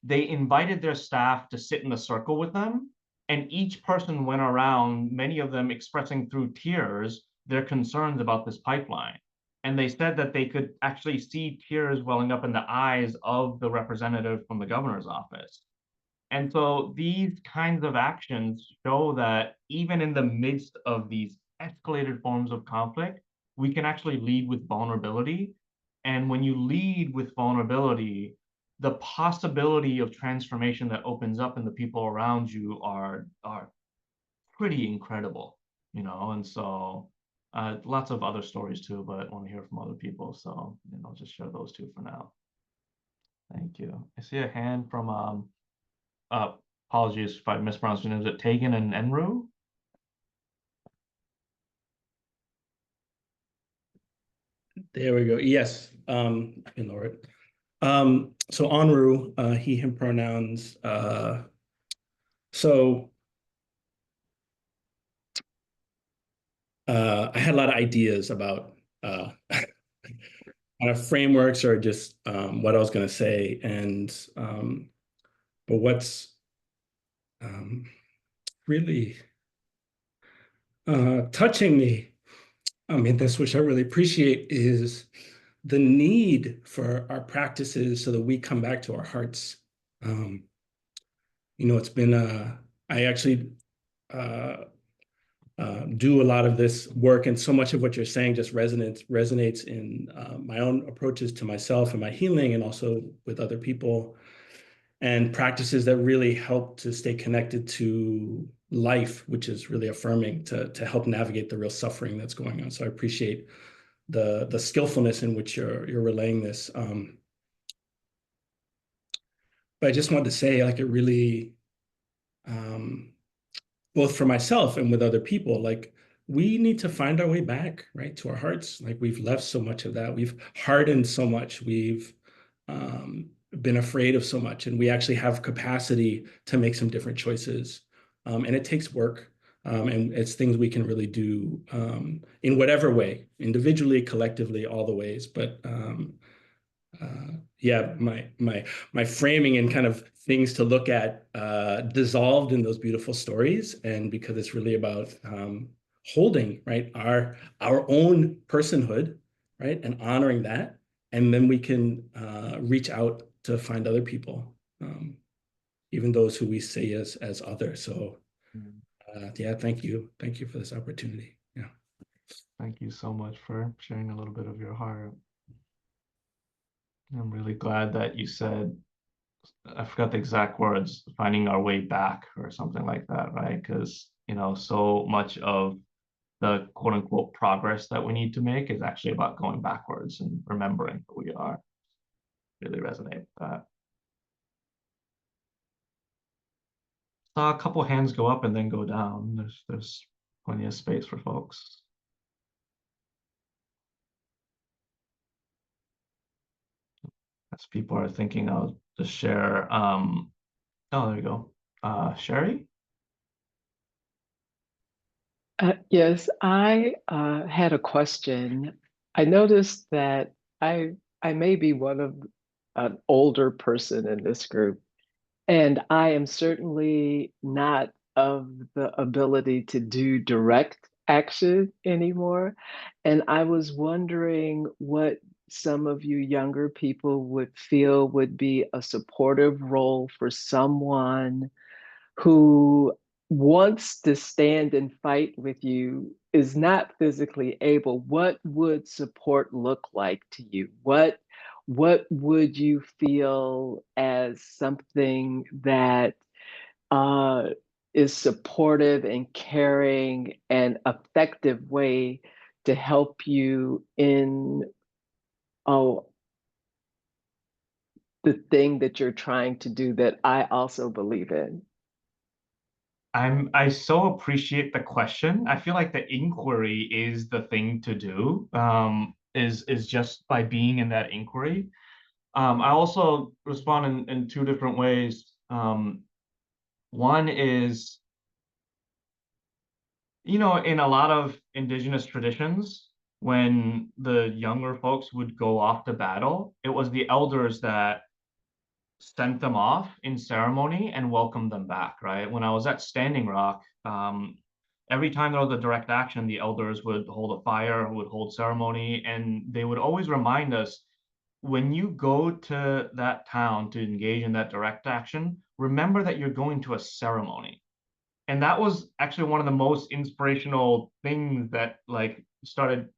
they invited their staff to sit in the circle with them. And each person went around, many of them expressing through tears their concerns about this pipeline. And they said that they could actually see tears welling up in the eyes of the representative from the governor's office. And so these kinds of actions show that even in the midst of these escalated forms of conflict, we can actually lead with vulnerability. And when you lead with vulnerability, the possibility of transformation that opens up in the people around you are pretty incredible, you know. And so lots of other stories too, but I want to hear from other people. So I'll just share those two for now. Thank you. I see a hand from uh, apologies if I mispronounced your name. Is it Tegan and Enru? There we go. Yes, I can lower it. So Onru, he, him pronouns. So I had a lot of ideas about kind of frameworks or just what I was going to say, and but what's really touching me, I mean, this which I really appreciate is the need for our practices so that we come back to our hearts. You know, it's been I actually do a lot of this work, and so much of what you're saying just resonates in my own approaches to myself and my healing, and also with other people, and practices that really help to stay connected to life, which is really affirming to help navigate the real suffering that's going on. So I appreciate the skillfulness in which you're relaying this. But I just wanted to say, like, it really, both for myself and with other people, like, we need to find our way back, right, to our hearts. Like, we've left so much of that. We've hardened so much. We've been afraid of so much, and we actually have capacity to make some different choices. And it takes work, and it's things we can really do in whatever way, individually, collectively, all the ways. But yeah, my framing and kind of things to look at dissolved in those beautiful stories, and because it's really about holding, right, our own personhood, right, and honoring that, and then we can reach out to find other people, even those who we see as others. So yeah, thank you for this opportunity. Yeah, Thank you so much for sharing a little bit of your heart. I'm really glad that you said, I forgot the exact words, finding our way back or something like that, right? Because, you know, so much of the quote unquote progress that we need to make is actually about going backwards and remembering who we are. Really resonate with that. Saw a couple hands go up and then go down. There's plenty of space for folks. as people are thinking, I'll just share. Oh, there you go. Sherry? Yes, I had a question. I noticed that I may be one of an older person in this group, and I am certainly not of the ability to do direct action anymore. And I was wondering what some of you younger people would feel would be a supportive role for someone who wants to stand and fight with you is not physically able. What would support look like to you? What would you feel as something that uh, is supportive and caring and effective way to help you in oh, the thing that you're trying to do that I also believe in? I so appreciate the question. I feel like the inquiry is the thing to do. Is just by being in that inquiry. I also respond in two different ways. One is, in a lot of indigenous traditions, when the younger folks would go off to battle, it was the elders that sent them off in ceremony and welcomed them back, right? When I was at Standing Rock, every time there was a direct action, the elders would hold a fire, would hold ceremony, and they would always remind us, when you go to that town to engage in that direct action, remember that you're going to a ceremony. And that was actually one of the most inspirational things that like started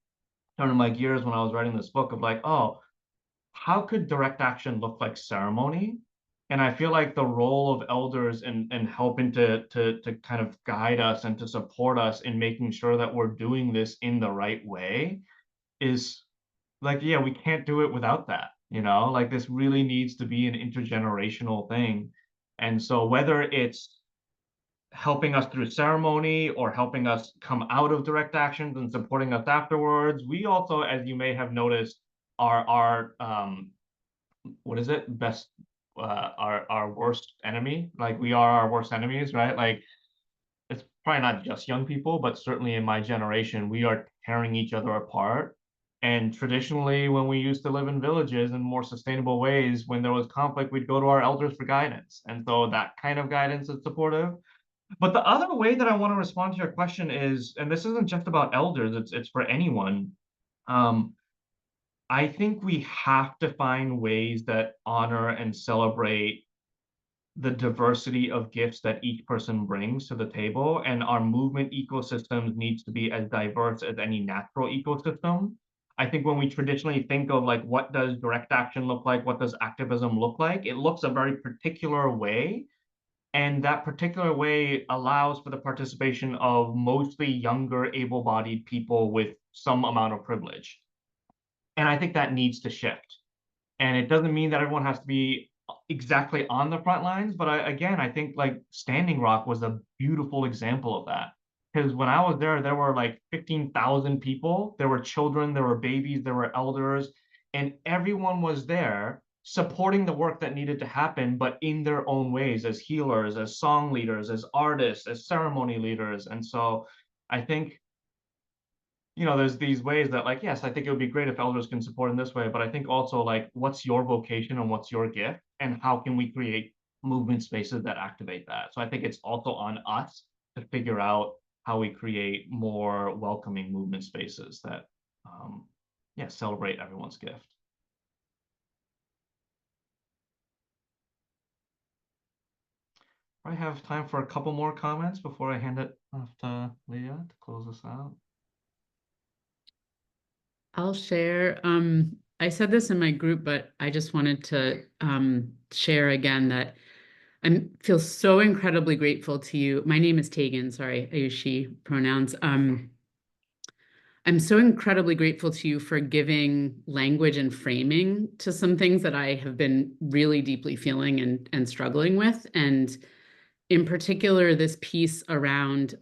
turning my gears when I was writing this book of like, oh, how could direct action look like ceremony? And I feel like the role of elders and helping to kind of guide us and to support us in making sure that we're doing this in the right way is like, yeah, we can't do it without that, like this really needs to be an intergenerational thing. And so whether it's helping us through ceremony or helping us come out of direct actions and supporting us afterwards, we also, as you may have noticed, are what is it? Best our worst enemy. Like we are our worst enemies, right? Like it's probably not just young people, but certainly in my generation, we are tearing each other apart. And traditionally, when we used to live in villages in more sustainable ways, when there was conflict, we'd go to our elders for guidance. And so that kind of guidance is supportive. But the other way that I want to respond to your question is, and this isn't just about elders, it's for anyone. I think we have to find ways that honor and celebrate the diversity of gifts that each person brings to the table, and our movement ecosystems needs to be as diverse as any natural ecosystem. I think when we traditionally think of like what does direct action look like, what does activism look like, it looks a very particular way. And that particular way allows for the participation of mostly younger, able-bodied people with some amount of privilege. And I think that needs to shift. And it doesn't mean that everyone has to be exactly on the front lines, but I think like Standing Rock was a beautiful example of that. Because when I was there were like 15,000 people. There were children, there were babies, there were elders, and everyone was there supporting the work that needed to happen, but in their own ways, as healers, as song leaders, as artists, as ceremony leaders. And so I think there's these ways that like, yes, I think it would be great if elders can support in this way, but I think also like, what's your vocation and what's your gift, and how can we create movement spaces that activate that? So I think it's also on us to figure out how we create more welcoming movement spaces that, celebrate everyone's gift. I have time for a couple more comments before I hand it off to Leah to close this out. I'll share. I said this in my group, but I just wanted to share again that I feel so incredibly grateful to you. My name is Tegan. Sorry, I use she pronouns. I'm so incredibly grateful to you for giving language and framing to some things that I have been really deeply feeling and struggling with. And in particular, this piece around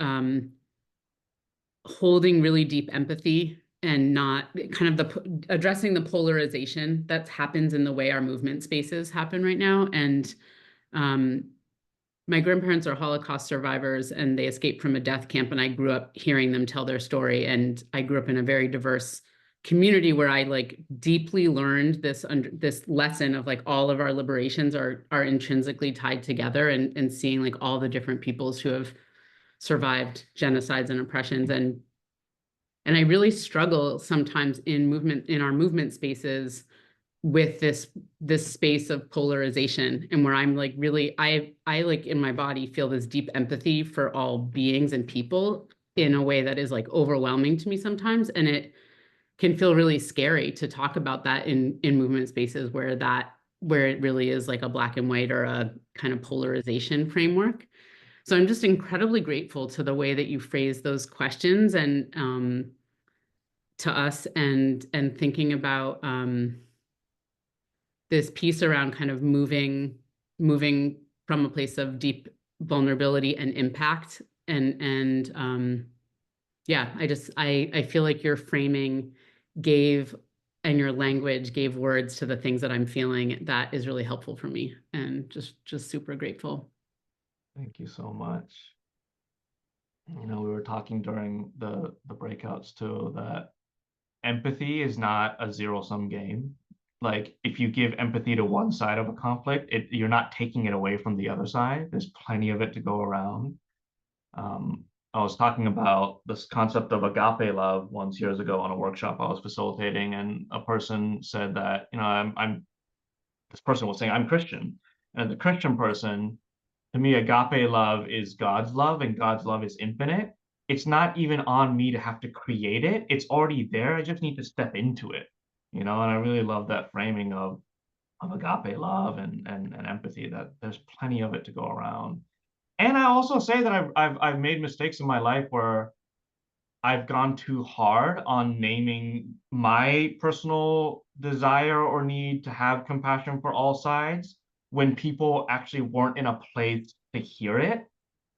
holding really deep empathy not kind of addressing the polarization that happens in the way our movement spaces happen right now. And my grandparents are Holocaust survivors, and they escaped from a death camp, and I grew up hearing them tell their story. And I grew up in a very diverse community where I like deeply learned this lesson of like all of our liberations are intrinsically tied together, and seeing like all the different peoples who have survived genocides and oppressions. And I really struggle sometimes in our movement spaces with this space of polarization, and where I'm like really I like in my body feel this deep empathy for all beings and people in a way that is like overwhelming to me sometimes, and it can feel really scary to talk about that in movement spaces where it really is like a black and white or a kind of polarization framework. So I'm just incredibly grateful to the way that you phrase those questions and to us, and thinking about this piece around kind of moving from a place of deep vulnerability and impact. And yeah, I feel like your framing and your language gave words to the things that I'm feeling that is really helpful for me, and just super grateful. Thank you so much. You know, we were talking during the breakouts too, that empathy is not a zero-sum game. Like, if you give empathy to one side of a conflict, you're not taking it away from the other side. There's plenty of it to go around. I was talking about this concept of agape love once years ago on a workshop I was facilitating, and a person said that, you know, this person was saying, I'm Christian. And the Christian person, to me, agape love is God's love, and God's love is infinite. It's not even on me to have to create it. It's already there. I just need to step into it, you know? And I really love that framing of agape love and empathy, that there's plenty of it to go around. And I also say that I've made mistakes in my life where I've gone too hard on naming my personal desire or need to have compassion for all sides when people actually weren't in a place to hear it,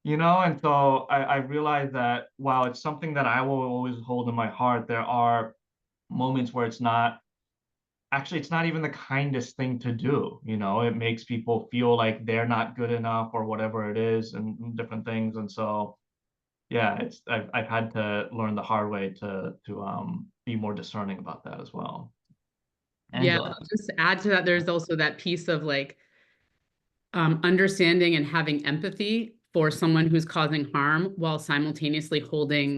you know? And so I realized that while it's something that I will always hold in my heart, there are moments where it's not even the kindest thing to do, you know? It makes people feel like they're not good enough or whatever it is, and different things. And so yeah, I've had to learn the hard way to be more discerning about that as well. Angela. Yeah, just to add to that, there's also that piece of like understanding and having empathy for someone who's causing harm while simultaneously holding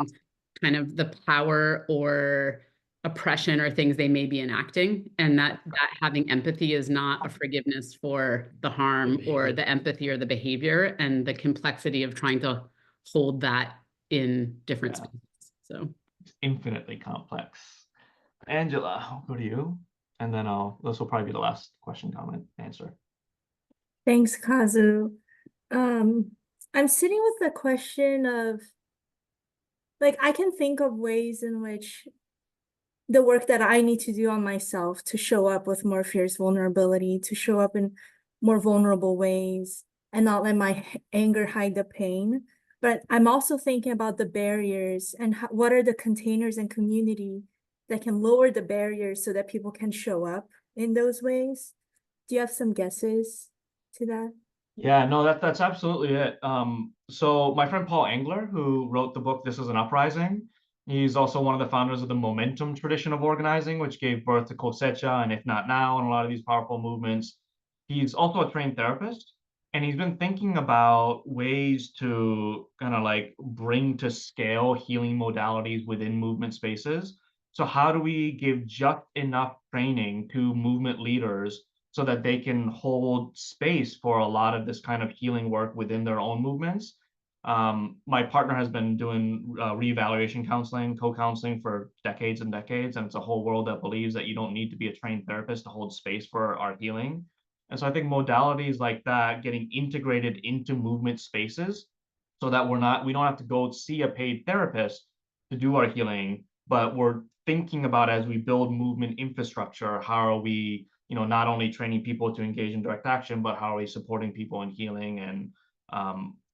kind of the power or oppression or things they may be enacting, and that having empathy is not a forgiveness for the harm or the empathy or the behavior, and the complexity of trying to hold that in different spaces. So it's infinitely complex. Angela, I'll go to you, and then this will probably be the last question, comment, answer. Thanks, Kazu. I'm sitting with the question of, like, I can think of ways in which the work that I need to do on myself to show up with more fierce vulnerability, to show up in more vulnerable ways and not let my anger hide the pain. But I'm also thinking about the barriers and what are the containers and community that can lower the barriers so that people can show up in those ways. Do you have some guesses to that? Yeah, no, that's absolutely it. So my friend Paul Engler, who wrote the book This Is an Uprising, he's also one of the founders of the momentum tradition of organizing, which gave birth to Cosecha and If Not Now and a lot of these powerful movements. He's also a trained therapist, and he's been thinking about ways to kind of like bring to scale healing modalities within movement spaces. So how do we give just enough training to movement leaders so that they can hold space for a lot of this kind of healing work within their own movements? My partner has been doing reevaluation counseling, co-counseling for decades and decades, and it's a whole world that believes that you don't need to be a trained therapist to hold space for our healing. And so I think modalities like that getting integrated into movement spaces so that we don't have to go see a paid therapist to do our healing, but we're thinking about, as we build movement infrastructure, how are we, you know, not only training people to engage in direct action, but how are we supporting people in healing?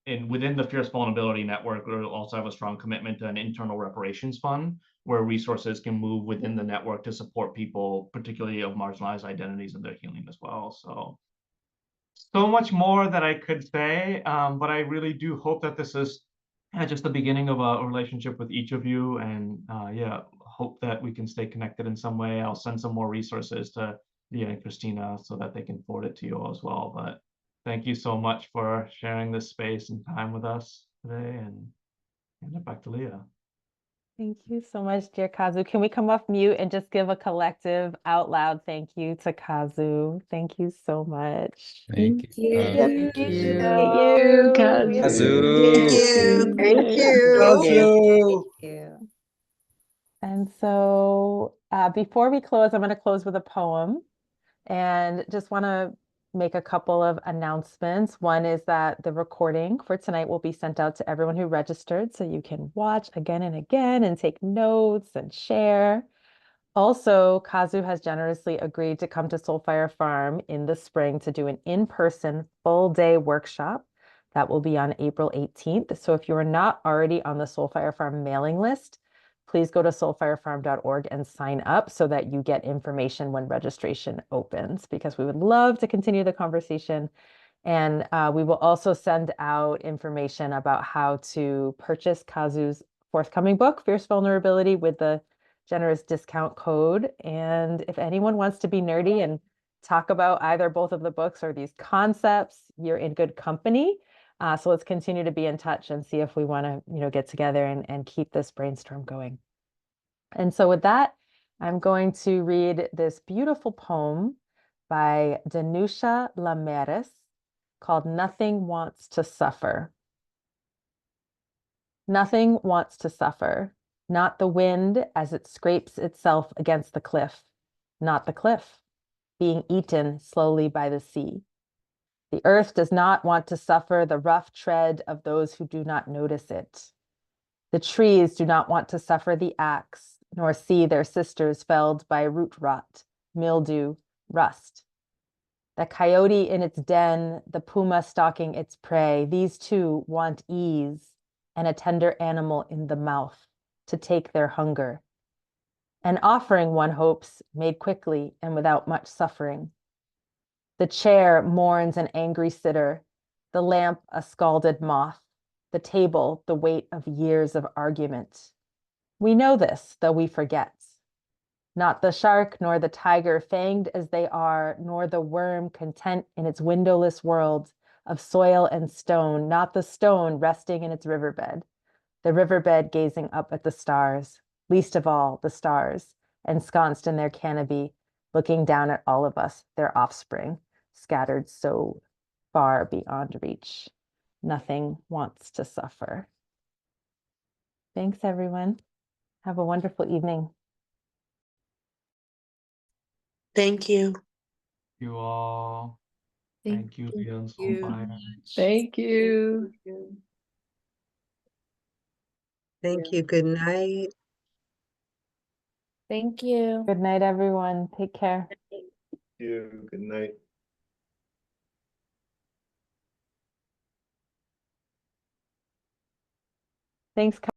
And within the Fierce Vulnerability Network, we also have a strong commitment to an internal reparations fund, where resources can move within the network to support people, particularly of marginalized identities, in their healing as well. So much more that I could say, but I really do hope that this is just the beginning of a relationship with each of you, and yeah, hope that we can stay connected in some way. I'll send some more resources to Leah and Christina so that they can forward it to you all as well. But thank you so much for sharing this space and time with us today, and hand it back to Leah. Thank you so much, dear Kazu. Can we come off mute and just give a collective out loud thank you to Kazu? Thank you so much. Thank you. Thank you. you. Kazu. Kazu. Thank Yay. you. And so before we close, I'm going to close with a poem, and just want to make a couple of announcements. One is that the recording for tonight will be sent out to everyone who registered, so you can watch again and again and take notes and share. Also, Kazu has generously agreed to come to Soulfire Farm in the spring to do an in-person full-day workshop that will be on April 18th. So if you are not already on the Soulfire Farm mailing list, please go to soulfirefarm.org and sign up so that you get information when registration opens, because we would love to continue the conversation. And we will also send out information about how to purchase Kazu's forthcoming book, Fierce Vulnerability, with the generous discount code. And if anyone wants to be nerdy and talk about either both of the books or these concepts, you're in good company. So let's continue to be in touch and see if we want to, get together and keep this brainstorm going. And so with that, I'm going to read this beautiful poem by Danusha Lameris called Nothing Wants to Suffer. Nothing wants to suffer, not the wind as it scrapes itself against the cliff, not the cliff being eaten slowly by the sea. The earth does not want to suffer the rough tread of those who do not notice it. The trees do not want to suffer the axe, nor see their sisters felled by root rot, mildew, rust. The coyote in its den, the puma stalking its prey, these two want ease and a tender animal in the mouth to take their hunger. An offering, one hopes, made quickly and without much suffering. The chair mourns an angry sitter, the lamp a scalded moth, the table the weight of years of argument. We know this, though we forget. Not the shark nor the tiger, fanged as they are, nor the worm content in its windowless world of soil and stone, not the stone resting in its riverbed, the riverbed gazing up at the stars, least of all the stars, ensconced in their canopy, looking down at all of us, their offspring, scattered so far beyond reach. Nothing wants to suffer. Thanks, everyone. Have a wonderful evening. Thank you. You all. Thank you, Leah and Soulfire. Thank you. Thank you. Good night. Thank you. Good night, everyone. Take care. You. Good night. Thanks.